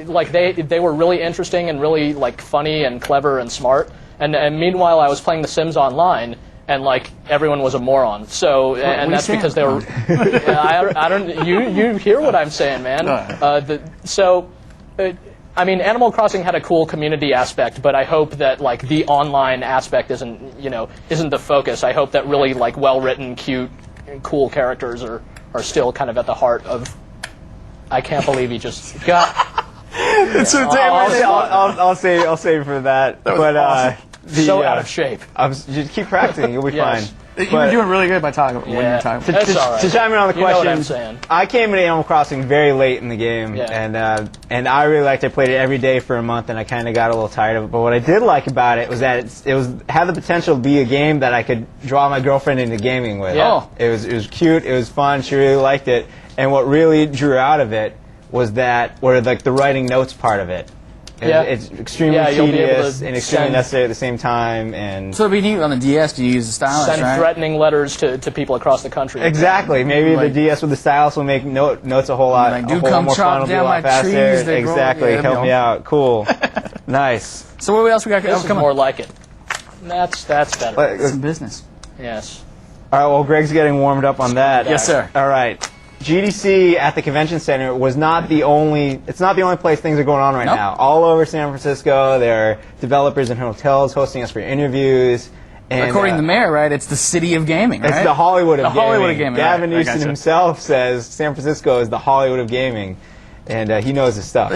Like they were really interesting and really like funny and clever and smart. And meanwhile, I was playing The Sims online, and like everyone was a moron. So and that's because they were. I don't. You hear what I'm saying, man? I mean, Animal Crossing had a cool community aspect, but I hope that like the online aspect isn't the focus. I hope that really like well-written, cute, cool characters are still kind of at the heart of. I can't believe he just got. I'll save for that. But awesome. Out of shape. Just keep practicing. You'll be fine. You were doing really good by talking. When you're talking. That's all right. To chime in on the question, know what I'm saying. I came into Animal Crossing very late in the game, and I really liked it. I played it every day for a month, and I kind of got a little tired of it. But what I did like about it was that it had the potential to be a game that I could draw my girlfriend into gaming with. Yeah. It was cute. It was fun. She really liked it. And what really drew out of it was like the writing notes part of it. It's extremely tedious and extremely necessary at the same time. And so it'd be neat on the DS to use the stylus, send threatening letters to people across the country. Exactly. Maybe the DS with the stylus will make notes a whole lot, like, a whole more fun. Will be a lot faster. Exactly. Help me out. Cool. Nice. So what else we got? This is more like it. That's better. Some business. Yes. All right. Well, Greg's getting warmed up on that. Yes, sir. All right. GDC at the convention center was not the only. It's not the only place things are going on right now. All over San Francisco, there are developers and hotels hosting us for interviews. And, according to the mayor, right? It's the city of gaming, right? It's the Hollywood of gaming. Hollywood of gaming. Gavin Newsom himself says San Francisco is the Hollywood of gaming, and he knows his stuff.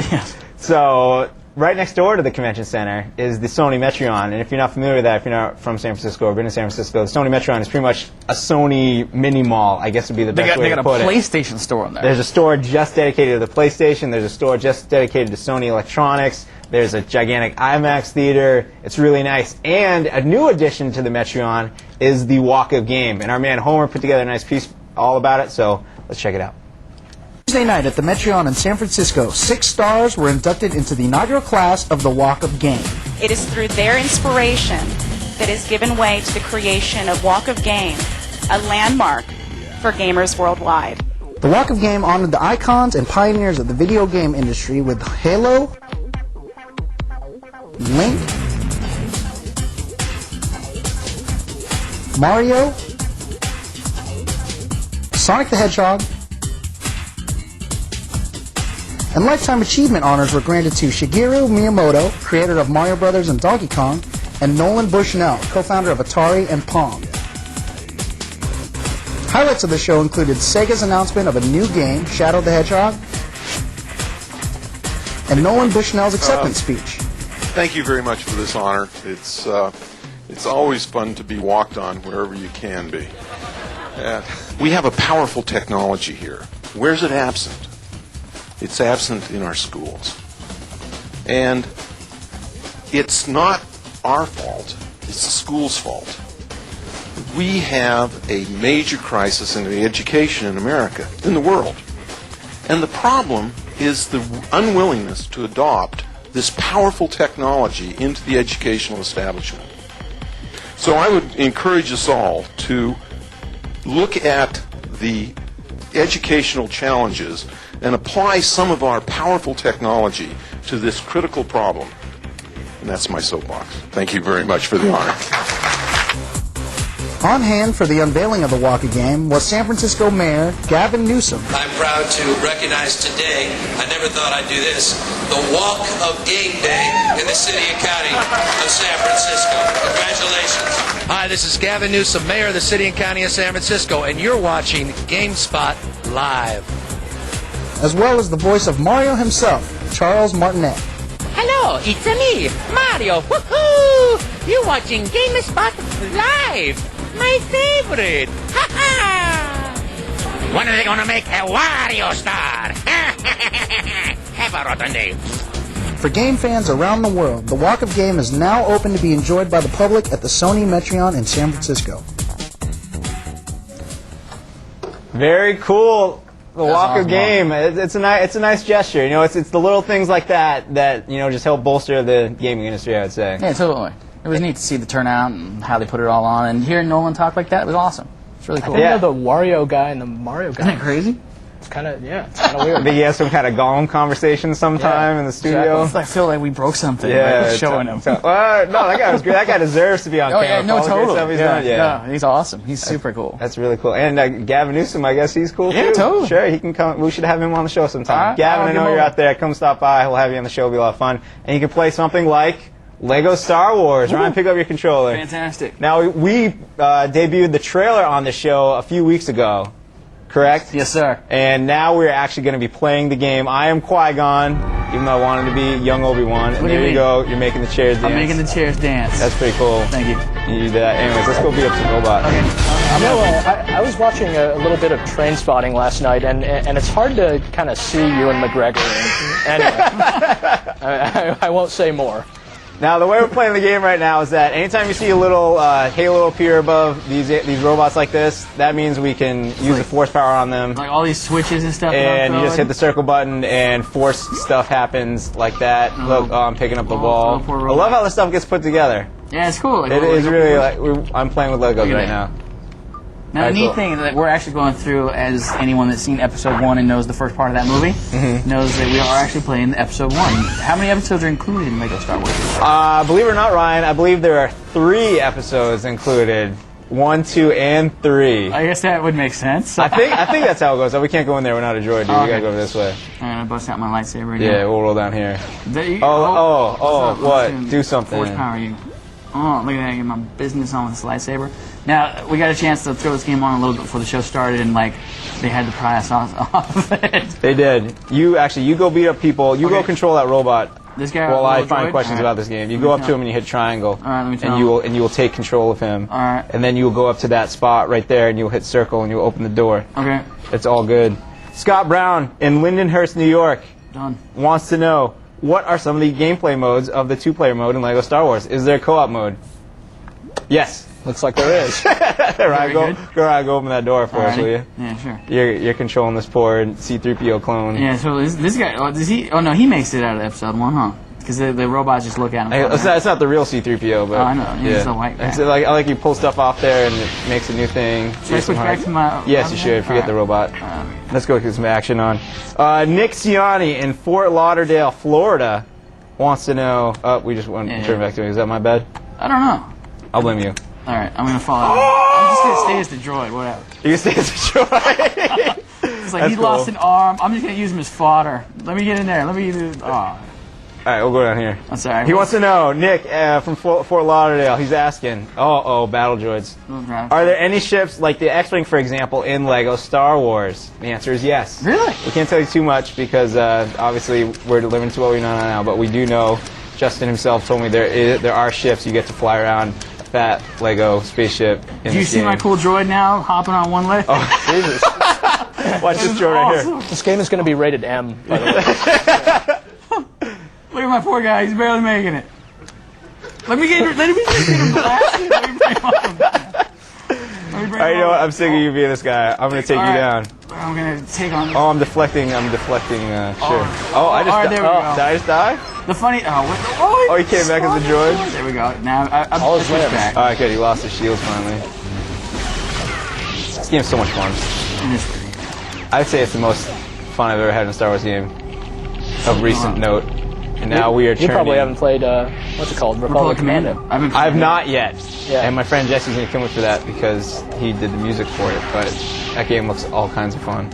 So right next door to the convention center is the Sony Metreon, and if you're not familiar with that, if you're not from San Francisco or been to San Francisco, the Sony Metreon is pretty much a Sony mini mall, I guess would be the best way to put it. They got a PlayStation store in there. There's a store just dedicated to the PlayStation. There's a store just dedicated to Sony Electronics. There's a gigantic IMAX theater. It's really nice. And a new addition to the Metreon is the Walk of Game, and our man Homer put together a nice piece all about it, so let's check it out. Tuesday night at the Metreon in San Francisco, 6 stars were inducted into the inaugural class of the Walk of Game. It is through their inspiration that has given way to the creation of Walk of Game, a landmark for gamers worldwide. The Walk of Game honored the icons and pioneers of the video game industry with Halo, Link, Mario, Sonic the Hedgehog, And Lifetime Achievement honors were granted to Shigeru Miyamoto, creator of Mario Brothers and Donkey Kong, and Nolan Bushnell, co-founder of Atari and Pong. Highlights of the show included Sega's announcement of a new game, Shadow the Hedgehog, and Nolan Bushnell's acceptance speech. Thank you very much for this honor. It's always fun to be walked on wherever you can be. We have a powerful technology here. Where's it absent? It's absent in our schools. And it's not our fault. It's the school's fault. We have a major crisis in education in America, in the world. And the problem is the unwillingness to adopt this powerful technology into the educational establishment. So I would encourage us all to look at the educational challenges and apply some of our powerful technology to this critical problem. And that's my soapbox. Thank you very much for the honor. On hand for the unveiling of the Walk of Game was San Francisco Mayor Gavin Newsom. I'm proud to recognize today, I never thought I'd do this, the Walk of Game Day in the city and county of San Francisco. Congratulations. Hi, this is Gavin Newsom, Mayor of the city and county of San Francisco, and you're watching GameSpot Live. As well as the voice of Mario himself, Charles Martinet. Hello, it's me, Mario. Woohoo! You're watching GameSpot Live. My favorite! Ha ha! When are they gonna make a Wario star? Have a rotten day. For game fans around the world, the Walk of Game is now open to be enjoyed by the public at the Sony Metreon in San Francisco. Very cool. The Walk of Game. It's a nice gesture. You know, it's the little things like that just help bolster the gaming industry, I would say. Yeah, totally. It was neat to see the turnout and how they put it all on, and hearing Nolan talk like that was awesome. It's really cool. I think the Wario guy and the Mario guy. Isn't that crazy? It's kind of weird. I think he has some kind of Gollum conversation sometime in the studio. Exactly. I feel like we broke something. Yeah, showing him. No, that guy was great. That guy deserves to be on camera. Yeah, no, totally. Yeah, he's awesome. He's super cool. That's really cool. And Gavin Newsom, I guess he's cool too. Yeah, totally. Sure, he can come. We should have him on the show sometime. Right, Gavin, I know you're out there. Come stop by. We'll have you on the show. It'll be a lot of fun. And you can play something like Lego Star Wars. Ryan, pick up your controller. Fantastic. Now, we debuted the trailer on the show a few weeks ago, correct? Yes, sir. And now we're actually going to be playing the game. I am Qui-Gon, even though I wanted to be young Obi-Wan. And there you go. You're making the chairs dance. I'm making the chairs dance. That's pretty cool. Thank you. You do that. Anyways, let's go beat up some robots. Okay. I was watching a little bit of Train Spotting last night, and it's hard to kind of see Ewan McGregor. Anyway, I won't say more. Now, the way we're playing the game right now is that anytime you see a little halo appear above these robots like this, that means we can use the force power on them. Like all these switches and stuff. And you just hit the circle button, and force stuff happens like that. Look, I'm picking up the ball. I love how this stuff gets put together. Yeah, it's cool. Like, it is really like I'm playing with Legos right now. Now, the neat thing that we're actually going through, as anyone that's seen episode 1 and knows the first part of that movie, knows that we are actually playing episode 1. How many episodes are included in Lego Star Wars? Believe it or not, Ryan, I believe there are 3 episodes included. 1, 2, and 3. I guess that would make sense. I think that's how it goes. We can't go in there. We're not a droid, dude. We gotta go this way. Alright, I'll bust out my lightsaber again. Yeah, we'll roll down here. What? Do something. Force power you. Oh, look at that! I get my business on with this lightsaber. Now, we got a chance to throw this game on a little bit before the show started, and they had to pry us off of it. They did. You go beat up people. You go control that robot. This guy. While I find questions about this game. You go up to him and you hit triangle. All right, let me tell and you will take control of him. All right. And then you will go up to that spot right there, and you'll hit circle, and you'll open the door. Okay. It's all good. Scott Brown in Lindenhurst, New York, wants to know, what are some of the gameplay modes of the 2-player mode in LEGO Star Wars? Is there a co-op mode? Yes. Looks like there is. Ryan, go open that door for us, will you? Yeah, sure. You're controlling this poor C-3PO clone. Yeah, so this guy, does he? Oh no, he makes it out of episode 1, huh? Because the robots just look at him. It's not the real C-3PO, but I know. He's a white guy. I like you pull stuff off there and it makes a new thing. Should I switch back to my? Yes, you should. Forget the robot. Let's go get some action on. Nick Ciani in Fort Lauderdale, Florida, wants to know. We just went turn back to me. Is that my bad? I don't know. I'll blame you. All right, I'm gonna follow. I'm just gonna stay as the droid. Whatever. You can stay as the droid. It's like That's he cool. lost an arm. I'm just gonna use him as fodder. Let me get in there. Let me do. Oh. All right, we'll go down here. I'm sorry. He wants to know, Nick from Fort Lauderdale. He's asking, battle droids. Okay. Are there any ships like the X-wing, for example, in Lego Star Wars? The answer is yes. Really? We can't tell you too much because obviously we're limited to what we know now. But we do know. Justin himself told me there are ships you get to fly around. A fat Lego spaceship. Do you see my cool droid now hopping on one leg? Oh Jesus! Watch this droid right here. This game is going to be rated M, by the way. Look at my poor guy. He's barely making it. Let me get him blasted. Let me bring him up. All right, you know what? I'm sick of you being this guy. I'm going to take you down. I'm going to take on... Oh, I'm deflecting. Sure. I just there we go. Did I just die? The funny... Oh, he came back as a droid? There we go. Now, I'm All his limbs. back. All right, good. He lost his shields finally. This game's so much fun. I'd say it's the most fun I've ever had in a Star Wars game of recent note. And now we are You probably haven't played, what's it called? Republic Commando. I've not yet. Yeah. And my friend Jesse's going to come with for that because he did the music for it. But that game looks all kinds of fun.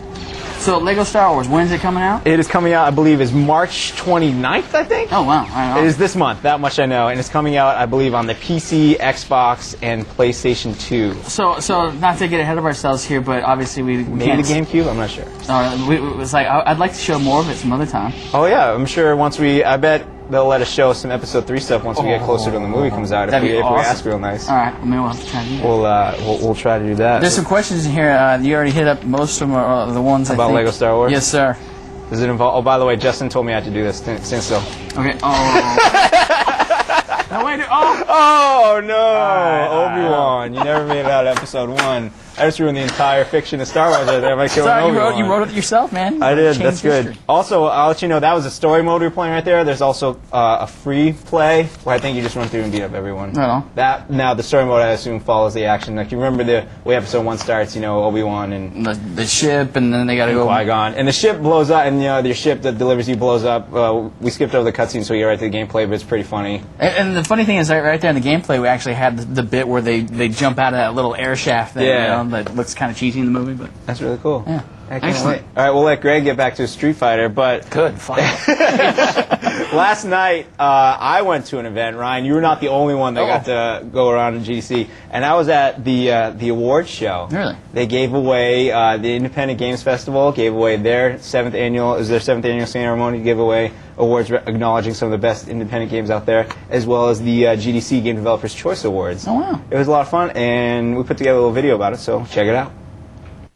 So, Lego Star Wars, when's it coming out? It is coming out, I believe, is March 29th, I think? Oh, wow. I know. It is this month, that much I know. And it's coming out, I believe, on the PC, Xbox, and PlayStation 2. So not to get ahead of ourselves here, but obviously we Maybe can't... the GameCube? I'm not sure. It was like, I'd like to show more of it some other time. Oh, yeah. I'm sure I bet they'll let us show some Episode 3 stuff once we get closer to when the movie comes out. That'd be if we awesome. ask real nice. All right, well, maybe we'll have to try to do that. We'll try to do that. There's some questions in here. You already hit up most of them, are the ones About Lego Star Wars? Yes, sir. Does it involve... Oh, by the way, Justin told me I had to do this. Stand still. Okay. Oh. No, wait. Oh. Oh, no. Obi-Wan. You never made it out of Episode 1. I just ruined the entire fiction of Star Wars right there by killing Sorry, Obi-Wan. you wrote it yourself, man. I did. Changed That's good. history. Also, I'll let you know that was a story mode we were playing right there. There's also a free play where I think you just run through and beat up everyone. Right on. Now the story mode I assume follows the action. Like you remember the way Episode 1 starts. Obi-Wan and the ship, and then they got to go. Qui-Gon, and the ship blows up, and your ship that delivers you blows up. We skipped over the cutscene, so we get right to the gameplay, but it's pretty funny. And the funny thing is, right there in the gameplay, we actually had the bit where they jump out of that little air shaft thing, that looks kind of cheesy in the movie, but that's really cool. Yeah. Excellent. All right, we'll let Greg get back to his Street Fighter, but Good, fine. last night I went to an event. Ryan, you were not the only one that got to go around in GDC, and I was at the awards show. Really? They gave away the Independent Games Festival gave away their seventh annual ceremony, gave away awards acknowledging some of the best independent games out there, as well as the GDC Game Developers Choice Awards. Oh wow! It was a lot of fun, and we put together a little video about it, so check it out.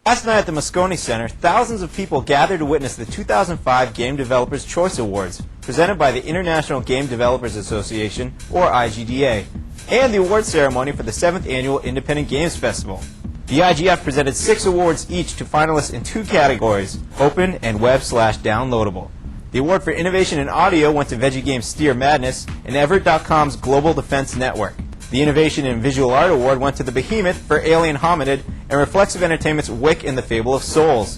Last night at the Moscone Center, thousands of people gathered to witness the 2005 Game Developers Choice Awards, presented by the International Game Developers Association, or IGDA, and the award ceremony for the 7th Annual Independent Games Festival. The IGF presented 6 awards each to finalists in 2 categories, Open and Web/Downloadable. The award for Innovation in Audio went to Veggie Games' Steer Madness and Everett.com's Global Defense Network. The Innovation in Visual Art Award went to The Behemoth for Alien Hominid and Reflexive Entertainment's Wick and the Fable of Souls.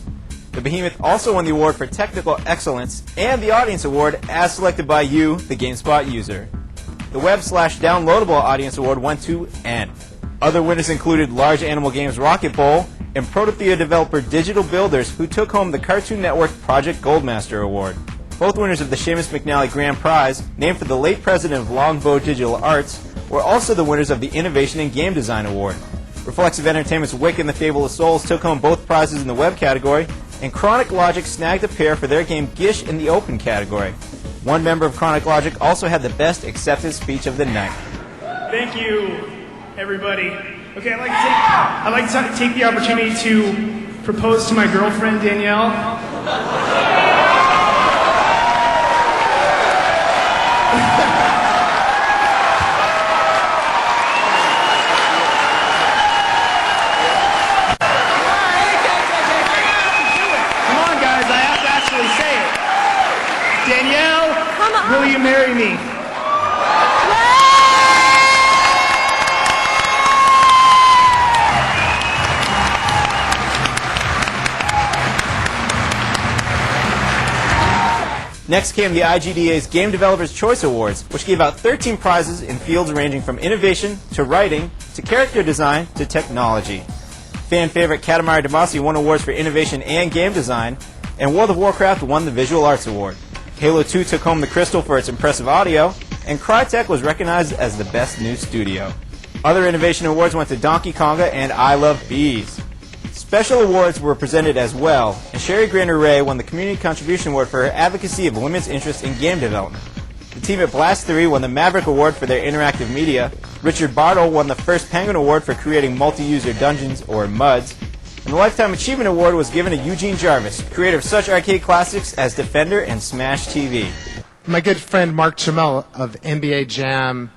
The Behemoth also won the award for Technical Excellence and the Audience Award as selected by you, the GameSpot user. The Web/Downloadable Audience Award went to N. Other winners included Large Animal Games Rocket Bowl and Protothea developer Digital Builders, who took home the Cartoon Network Project Goldmaster Award. Both winners of the Seamus McNally Grand Prize, named for the late president of Longbow Digital Arts, were also the winners of the Innovation in Game Design Award. Reflexive Entertainment's Wick and the Fable of Souls took home both prizes in the web category, and Chronic Logic snagged a pair for their game Gish in the open category. One member of Chronic Logic also had the best acceptance speech of the night. Thank you, everybody. Okay, I'd like to take the opportunity to propose to my girlfriend, Danielle. Danielle, will you marry me? Next came the IGDA's Game Developers Choice Awards, which gave out 13 prizes in fields ranging from innovation to writing to character design to technology. Fan favorite Katamari Damacy won awards for innovation and game design, and World of Warcraft won the Visual Arts Award. Halo 2 took home the Crystal for its impressive audio, and Crytek was recognized as the best new studio. Other innovation awards went to Donkey Konga and I Love Bees. Special awards were presented as well, and Sherry Grander-Ray won the Community Contribution Award for her advocacy of women's interest in game development. The team at Blast 3 won the Maverick Award for their interactive media. Richard Bartle won the first Penguin Award for creating multi-user dungeons, or MUDs. And the Lifetime Achievement Award was given to Eugene Jarvis, creator of such arcade classics as Defender and Smash TV. My good friend Mark Chamel of NBA Jam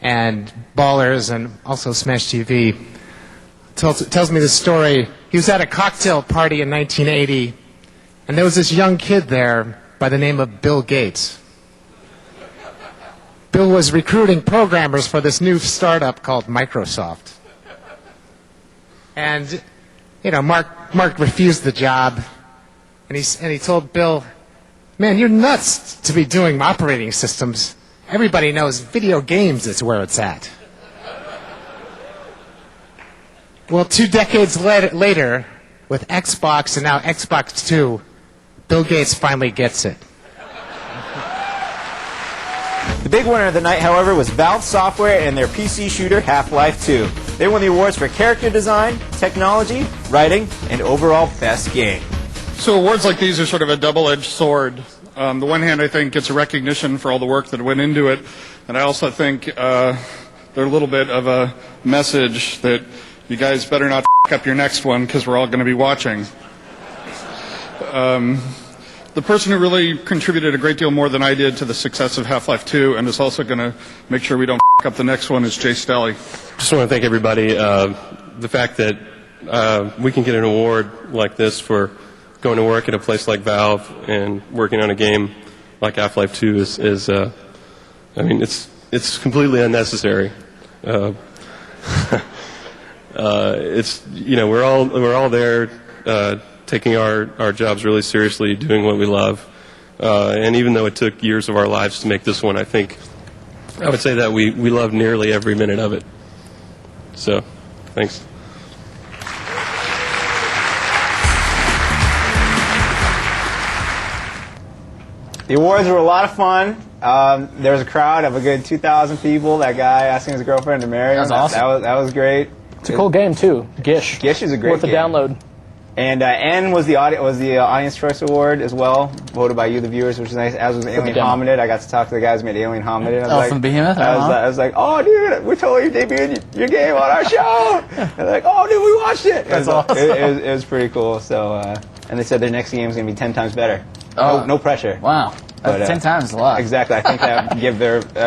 and Ballers and also Smash TV tells me this story. He was at a cocktail party in 1980, and there was this young kid there by the name of Bill Gates. Bill was recruiting programmers for this new startup called Microsoft. And, you know, Mark refused the job, and he told Bill, "Man, you're nuts to be doing operating systems. Everybody knows video games is where it's at." Well, 2 decades later, with Xbox and now Xbox 2, Bill Gates finally gets it. The big winner of the night, however, was Valve Software and their PC shooter Half-Life 2. They won the awards for character design, technology, writing, and overall best game. So awards like these are sort of a double-edged sword. On the one hand, I think it's a recognition for all the work that went into it, and I also think they're a little bit of a message that you guys better not f*** up your next one because we're all going to be watching. The person who really contributed a great deal more than I did to the success of Half-Life 2 and is also going to make sure we don't f*** up the next one is Jay Stelly. Just want to thank everybody. The fact that we can get an award like this for going to work at a place like Valve and working on a game like Half-Life 2 is I mean, it's completely unnecessary. It's, you know, we're all there taking our jobs really seriously, doing what we love, and even though it took years of our lives to make this one, I would say that we love nearly every minute of it. So, thanks. The awards were a lot of fun. There was a crowd of a good 2,000 people. That guy asking his girlfriend to marry him. That was awesome. That was great. It's a cool game too. Gish. Gish is a great game. Worth a download. And N was the Audience Choice Award as well, voted by you, the viewers, which is nice. As was Alien Hominid. I got to talk to the guys who made Alien Hominid. From Behemoth? I was like, oh, dude, we're totally debuting your game on our show. And they're like, oh, dude, we watched it. That's awesome. It was pretty cool. So, and they said their next game is going to be 10 times better. Oh. No pressure. Wow. But, 10 times is a lot. Exactly. I think that'd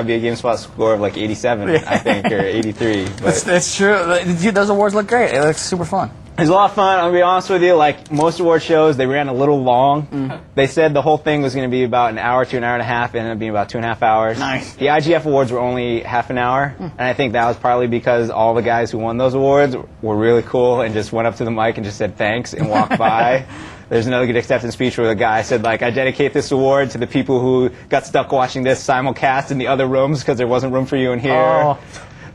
be a GameSpot score of like 87, I think, or 83. But It's true. Dude, those awards look great. It looks super fun. It was a lot of fun. I'm going to be honest with you. Like most award shows, they ran a little long. They said the whole thing was going to be about an hour to an hour and a half. It ended up being about 2.5 hours. Nice. The IGF awards were only half an hour. And I think that was probably because all the guys who won those awards were really cool and just went up to the mic and just said thanks and walked by. There's another good acceptance speech where the guy said, like, I dedicate this award to the people who got stuck watching this simulcast in the other rooms because there wasn't room for you in here. Oh.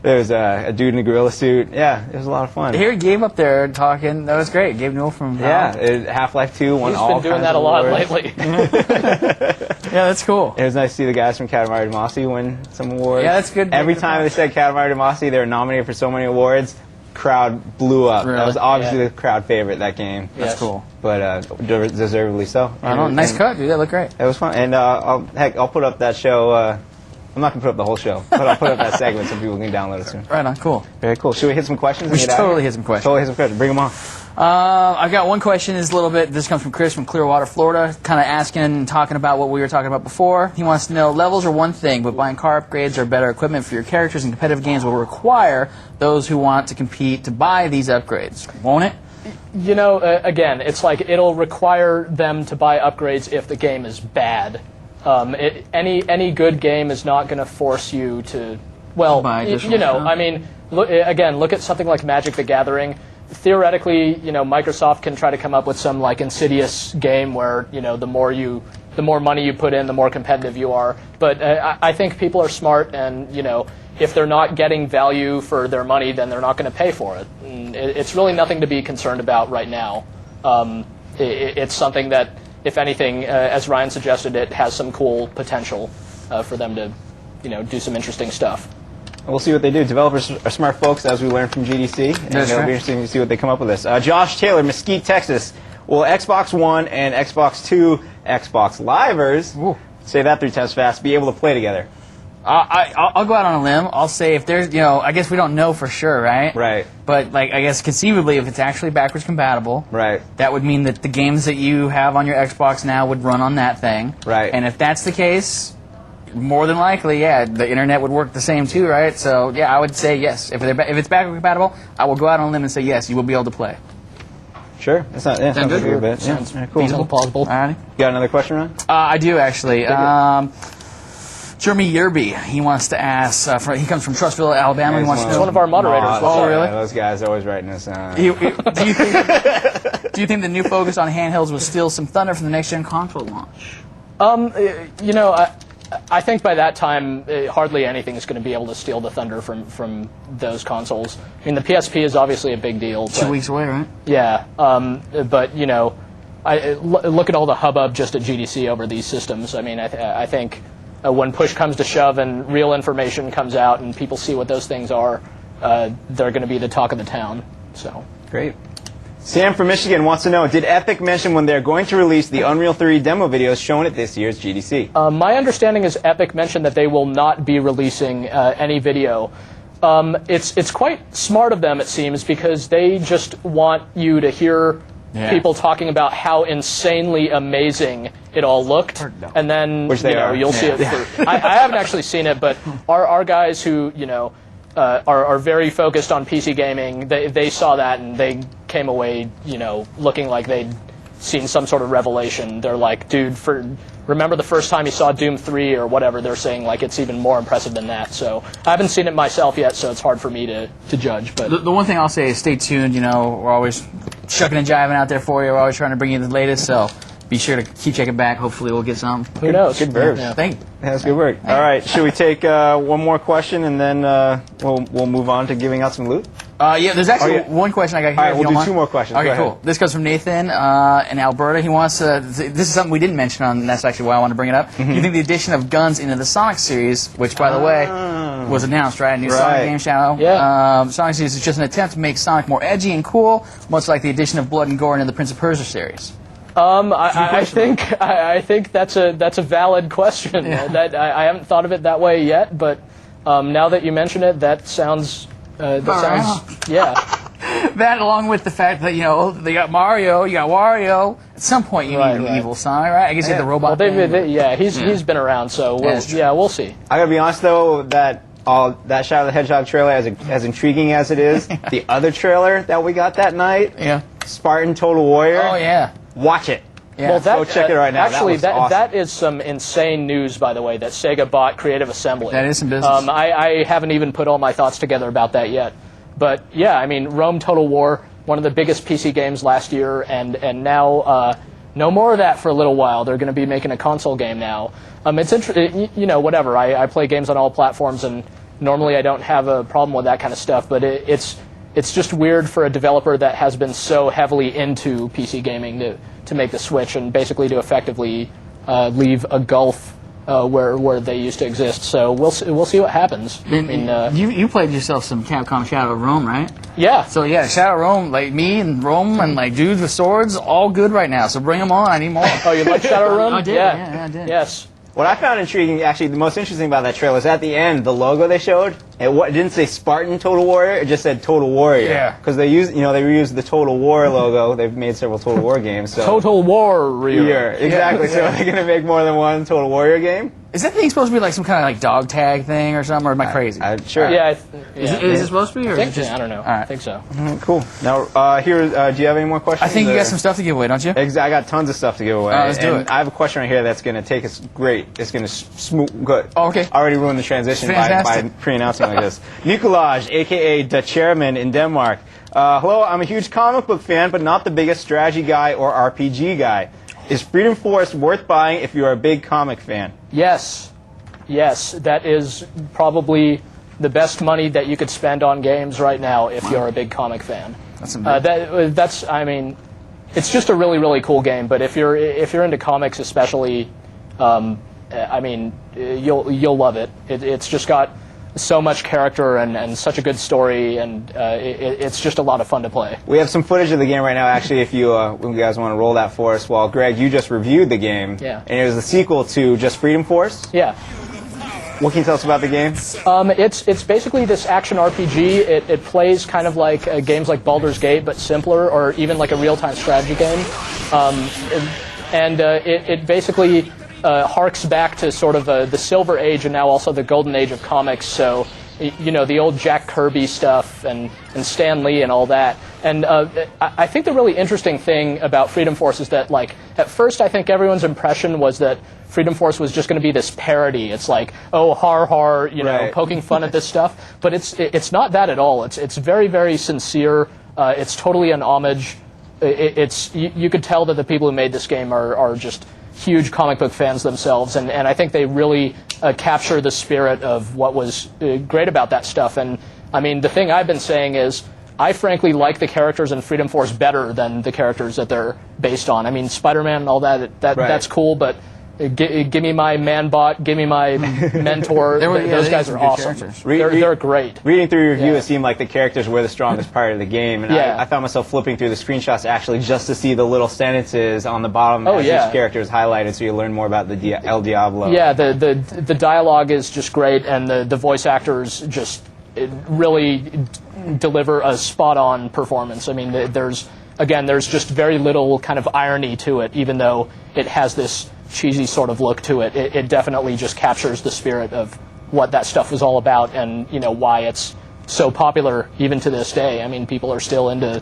There was a dude in a gorilla suit. Yeah, it was a lot of fun. I hear Gabe up there talking. That was great. Gabe Newell from Half-Life 2 won all kinds of He's been doing that a lot awards. lately. Yeah, that's cool. It was nice to see the guys from Katamari Damacy win some awards. Yeah, that's good. Every time they said Katamari Damacy, they were nominated for so many awards. Crowd blew up. Really? That was obviously the crowd favorite, that game. That's cool. But deservedly so. Nice cut, dude. That looked great. It was fun. And I'll put up that show. I'm not going to put up the whole show, but I'll put up that segment so people can download it soon. Right on. Cool. Very cool. Should we hit some questions? We should totally hit some questions. Totally hit some questions. Bring them on. I've got one question. Is a little bit. This comes from Chris from Clearwater, Florida. Kind of asking and talking about what we were talking about before. He wants to know, levels are one thing, but buying car upgrades or better equipment for your characters in competitive games will require those who want to compete to buy these upgrades, won't it? You know, again, it's like it'll require them to buy upgrades if the game is bad. Any good game is not going to force you to, well, you know, I mean, look at something like Magic the Gathering. Theoretically, you know, Microsoft can try to come up with some like insidious game where, you know, the more money you put in, the more competitive you are. But I think people are smart, and you know, if they're not getting value for their money, then they're not going to pay for it. And it's really nothing to be concerned about right now. It's something that, if anything, as Ryan suggested, it has some cool potential for them to, do some interesting stuff. We'll see what they do. Developers are smart folks, as we learned from GDC, and it'll be interesting to see what they come up with this. Josh Taylor, Mesquite, Texas. Will Xbox One and Xbox 2 Xbox Livers, say that 3 times fast, be able to play together? I'll go out on a limb. I'll say if there's, I guess we don't know for sure, right? Right. But, I guess conceivably, if it's actually backwards compatible, right, that would mean that the games that you have on your Xbox now would run on that thing. Right. And if that's the case, more than likely, yeah, the internet would work the same too, right? So, yeah, I would say yes. If it's backward compatible, I will go out on a limb and say yes, you will be able to play. Sure. That's not, yeah, sounds like a good bit. Sounds cool. feasible, plausible. You got another question, Ron? I do, actually. Jeremy Yerby, he wants to ask, he comes from Trustville, Alabama. He wants to know. He's one of our moderators. Really? Yeah, those guys are always writing us down. Do you think the new focus on handhelds will steal some thunder from the next-gen console launch? I think by that time, hardly anything is going to be able to steal the thunder from those consoles. I mean, the PSP is obviously a big deal. 2 weeks away, right? Yeah, but look at all the hubbub just at GDC over these systems. I mean, I think when push comes to shove and real information comes out and people see what those things are, they're going to be the talk of the town. So great. Sam from Michigan wants to know, did Epic mention when they're going to release the Unreal 3 demo videos shown at this year's GDC? My understanding is Epic mentioned that they will not be releasing any video. It's quite smart of them, it seems, because they just want you to hear people talking about how insanely amazing it all looked, and then you'll see it. I haven't actually seen it, but our guys who are very focused on PC gaming, they saw that and they came away looking like they'd seen some sort of revelation. They're like, dude, remember the first time you saw Doom 3 or whatever? They're saying like it's even more impressive than that. So I haven't seen it myself yet, so it's hard for me to judge. But the one thing I'll say is stay tuned. We're always shucking and jiving out there for you. We're always trying to bring you the latest, so be sure to keep checking back. Hopefully we'll get some. Who knows? Good verbs. Yeah. Thank you. That's good work. All right, should we take one more question and then we'll move on to giving out some loot? There's actually one question I got here. All right, we'll do 2 more questions. Okay, cool. This comes from Nathan in Alberta. He wants to. This is something we didn't mention on, and that's actually why I want to bring it up. Do you think the addition of guns into the Sonic series, which by the way was announced, right? A new Sonic game channel. Yeah. Sonic series is just an attempt to make Sonic more edgy and cool, much like the addition of blood and gore into the Prince of Persia series. I think that's a valid question. That I haven't thought of it that way yet, but now that you mention it, that sounds That along with the fact that they got Mario, you got Wario. At some point, you need an evil Sonic, right? I guess you have the robot. Well, he's been around, so we'll see. I gotta be honest though, that Shadow the Hedgehog trailer, as intriguing as it is, the other trailer that we got that night, Spartan Total Warrior. Oh yeah. Watch it. Yeah. Well, go check it right now. Actually, awesome. that is some insane news, by the way, that Sega bought Creative Assembly. That is some business. I haven't even put all my thoughts together about that yet. But yeah, I mean, Rome Total War, one of the biggest PC games last year, and now no more of that for a little while. They're going to be making a console game now. It's whatever. I play games on all platforms, and normally I don't have a problem with that kind of stuff. But it's just weird for a developer that has been so heavily into PC gaming to make the switch and basically to effectively leave a gulf where they used to exist. So we'll see what happens. I mean, you played yourself some Capcom Shadow of Rome, right? Yeah. So yeah, Shadow of Rome, like me and Rome and like dudes with swords, all good right now. So bring them on. I need more. Oh, you like Shadow of Rome? I did. Yeah, I did. Yes. What I found intriguing, actually, the most interesting about that trailer is at the end, the logo they showed, it didn't say Spartan Total Warrior, it just said Total Warrior. Yeah. Because they reused the Total War logo. They've made several Total War games. So. Total Warrior. Exactly. So they're going to make more than one Total Warrior game? Is that thing supposed to be like some kind of like dog tag thing or something, or am I crazy? Sure. Yeah. Is it supposed to be? Or I don't know. All right. I think so. Cool. Now, do you have any more questions? I think you got some stuff to give away, don't you? I got tons of stuff to give away. Let's do it. I have a question right here that's going to take us great. It's going to smooth. Good. Oh, okay. Already ruined the transition by pre-announcing like this. Nicolaj, a.k.a. the chairman in Denmark. Hello, I'm a huge comic book fan, but not the biggest strategy guy or RPG guy. Is Freedom Force worth buying if you're a big comic fan? Yes, that is probably the best money that you could spend on games right now if you're a big comic fan. I mean, it's just a really, really cool game. But if you're into comics, especially, I mean, you'll love it. It's just got so much character and such a good story, and it's just a lot of fun to play. We have some footage of the game right now, actually, if you guys want to roll that for us. Well, Greg, you just reviewed the game, and it was the sequel to just Freedom Force. Yeah. What can you tell us about the game? It's basically this action RPG. It plays kind of like games like Baldur's Gate, but simpler, or even like a real-time strategy game. It basically harks back to sort of the Silver Age and now also the Golden Age of comics. So, you know, the old Jack Kirby stuff and Stan Lee and all that. And I think the really interesting thing about Freedom Force is that, like, at first I think everyone's impression was that Freedom Force was just going to be this parody. It's like, oh, har, you know, poking fun at this stuff. But it's not that at all. It's very, very sincere. It's totally an homage. You could tell that the people who made this game are just huge comic book fans themselves, and I think they really capture the spirit of what was great about that stuff. And I mean, the thing I've been saying is, I frankly like the characters in Freedom Force better than the characters that they're based on. I mean, Spider-Man and all that's cool, but give me my Man-Bot, give me my Mentor. Those guys are awesome. They're great. Reading through your review, it seemed like the characters were the strongest part of the game, and I found myself flipping through the screenshots actually just to see the little sentences on the bottom as each character is highlighted, so you learn more about the El Diablo. Yeah, the dialogue is just great, and the voice actors just really deliver a spot-on performance. I mean, there's just very little kind of irony to it, even though it has this cheesy sort of look to it. It definitely just captures the spirit of what that stuff was all about, and you know why it's so popular even to this day. I mean, people are still into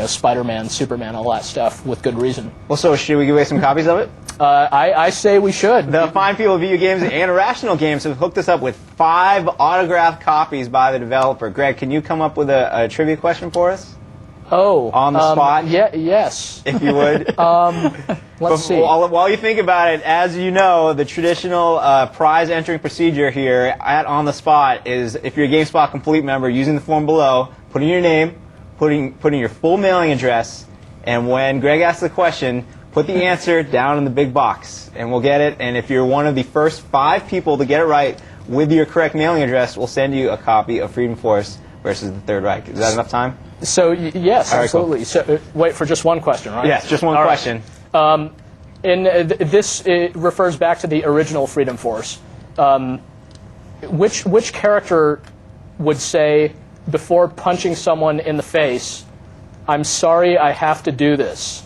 Spider-Man, Superman, all that stuff with good reason. Well, so should we give away some copies of it? I say we should. The fine people of Video Games and Irrational Games have hooked us up with 5 autographed copies by the developer. Greg, can you come up with a trivia question for us? Oh, on the spot? Yes. If you would. Let's see. While you think about it, as you know, the traditional prize entering procedure here at On the Spot is, if you're a GameSpot Complete member, using the form below, putting your name, putting your full mailing address, and when Greg asks the question, put the answer down in the big box, and we'll get it. And if you're one of the first 5 people to get it right with your correct mailing address, we'll send you a copy of Freedom Force versus the Third Reich. Is that enough time? So yes, absolutely. Cool. So wait for just one question, right? Yes, just one question. Right. This refers back to the original Freedom Force. Which character would say before punching someone in the face, "I'm sorry, I have to do this"?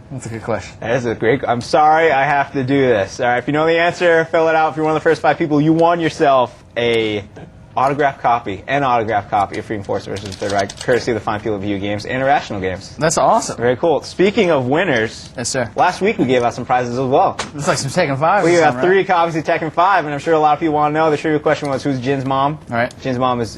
That's a good question. That is a great. I'm sorry, I have to do this. All right, if you know the answer, fill it out. If you're one of the first 5 people, you won yourself an autographed copy of Freedom Force versus Third Reich, courtesy of the fine people of Video Games and Irrational Games. That's awesome. Very cool. Speaking of winners, yes, sir. Last week we gave out some prizes as well. It's like some Tekken 5. We got 3 copies of Tekken 5, and I'm sure a lot of people want to know. The trivia question was, who's Jin's mom? All right. Jin's mom is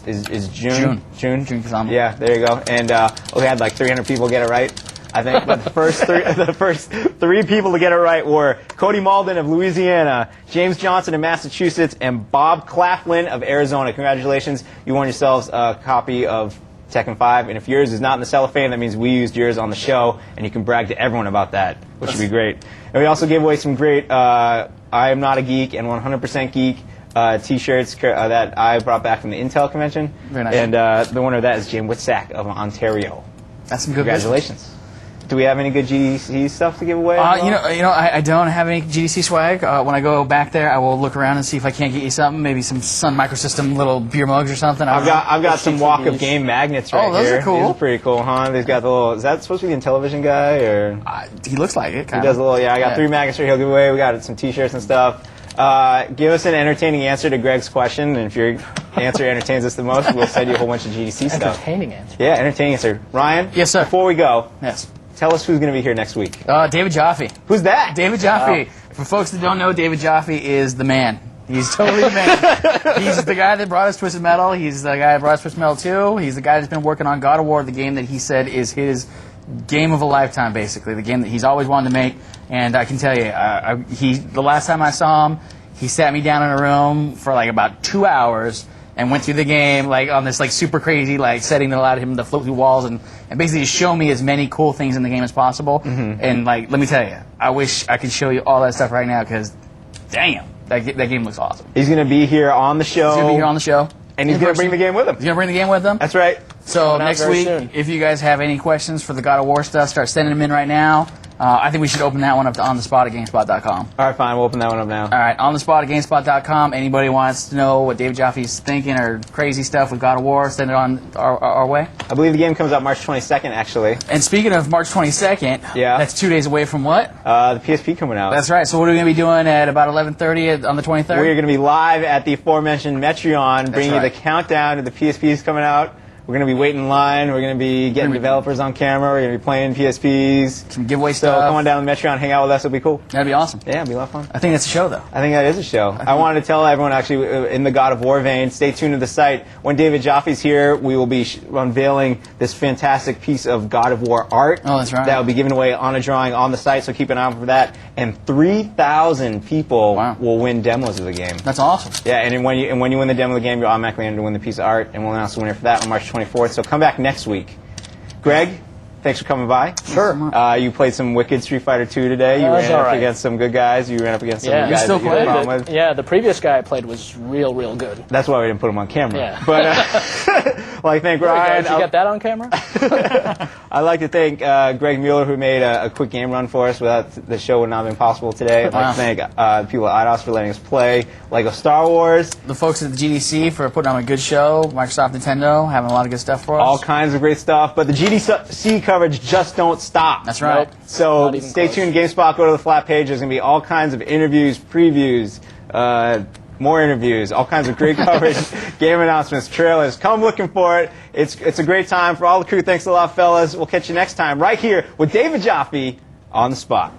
June. June Kazama. Yeah, there you go. And we had like 300 people get it right, I think. But the first three people to get it right were Cody Malden of Louisiana, James Johnson of Massachusetts, and Bob Claflin of Arizona. Congratulations. You won yourselves a copy of Tekken 5, and if yours is not in the cellophane, that means we used yours on the show, and you can brag to everyone about that, which would be great. And we also gave away some great I Am Not a Geek and 100% Geek T-shirts that I brought back from the Intel convention. Very nice. And the winner of that is Jim Witsack of Ontario. That's some good Congratulations. Business. Do we have any good GDC stuff to give away? I don't have any GDC swag. When I go back there, I will look around and see if I can't get you something. Maybe some Sun Microsystem little beer mugs or something. I've got some Walk of Game magnets right here. Oh, those are cool. These are pretty cool, huh? They've got the little. Is that supposed to be the Intellivision guy or? He looks like it. He does a little. Yeah, I got 3 magnets right here. He'll give away. We got some T-shirts and stuff. Give us an entertaining answer to Greg's question, and if your answer entertains us the most, we'll send you a whole bunch of GDC stuff. Entertaining answer. Yeah, entertaining answer. Ryan. Yes, sir. Before we go. Yes. Tell us who's going to be here next week. David Jaffe. Who's that? David Jaffe. Wow. For folks that don't know, David Jaffe is the man. He's totally the man. He's the guy that brought us Twisted Metal. He's the guy that brought us Twisted Metal 2. He's the guy that's been working on God of War, the game that he said is his game of a lifetime, basically. The game that he's always wanted to make. And I can tell you, the last time I saw him, he sat me down in a room for like about 2 hours and went through the game like on this like super crazy like setting that allowed him to float through walls and basically just show me as many cool things in the game as possible. And like, let me tell you, I wish I could show you all that stuff right now because, damn, that game looks awesome. He's going to be here on the show. He's going to be here on the show. And he's going to bring the game with him. He's going to bring the game with him. That's right. So next week, if you guys have any questions for the God of War stuff, start sending them in right now. I think we should open that one up to onthespot at GameSpot.com. All right, fine. We'll open that one up now. All right, onthespot at GameSpot.com. Anybody wants to know what David Joffe's thinking or crazy stuff with God of War, send it on our way. I believe the game comes out March 22nd, actually. And speaking of March 22nd, that's 2 days away from what? The PSP coming out. That's right. So what are we going to be doing at about 11:30 on the 23rd? We're going to be live at the aforementioned Metreon, bringing you the countdown to the PSPs coming out. We're going to be waiting in line. We're going to be getting developers on camera. We're going to be playing PSPs. Some giveaway So stuff. come on down to Metreon, hang out with us. It'll be cool. That'd be awesome. Yeah, it'll be a lot of fun. I think that's a show, though. I think that is a show. I wanted to tell everyone, actually, in the God of War vein, stay tuned to the site. When David Joffe's here, we will be unveiling this fantastic piece of God of War art. Oh, that's right. That will be given away on a drawing on the site, so keep an eye out for that. And 3,000 people will win demos of the game. That's awesome. Yeah, and when you win the demo of the game, you're automatically entered to win the piece of art, and we'll announce the winner for that on March 24th. So come back next week. Greg, thanks for coming by. Sure. You played some wicked Street Fighter 2 today. You ran up against some good guys. You ran up against some good guys that you had a problem with. Yeah, the previous guy I played was real good. That's why we didn't put him on camera. Yeah. But like, thank Ryan. Did you get that on camera? I'd like to thank Greg Mueller, who made a quick game run for us. Without the show would not have been possible today. I'd like to thank the people at IDOS for letting us play Lego Star Wars. The folks at the GDC for putting on a good show. Microsoft, Nintendo, having a lot of good stuff for us. All kinds of great stuff. But the GDC coverage just don't stop. That's right. So stay tuned, GameSpot. Go to the flat page. There's going to be all kinds of interviews, previews, more interviews, all kinds of great coverage, game announcements, trailers. Come looking for it. It's a great time for all the crew. Thanks a lot, fellas. We'll catch you next time right here with David Joffe on the spot.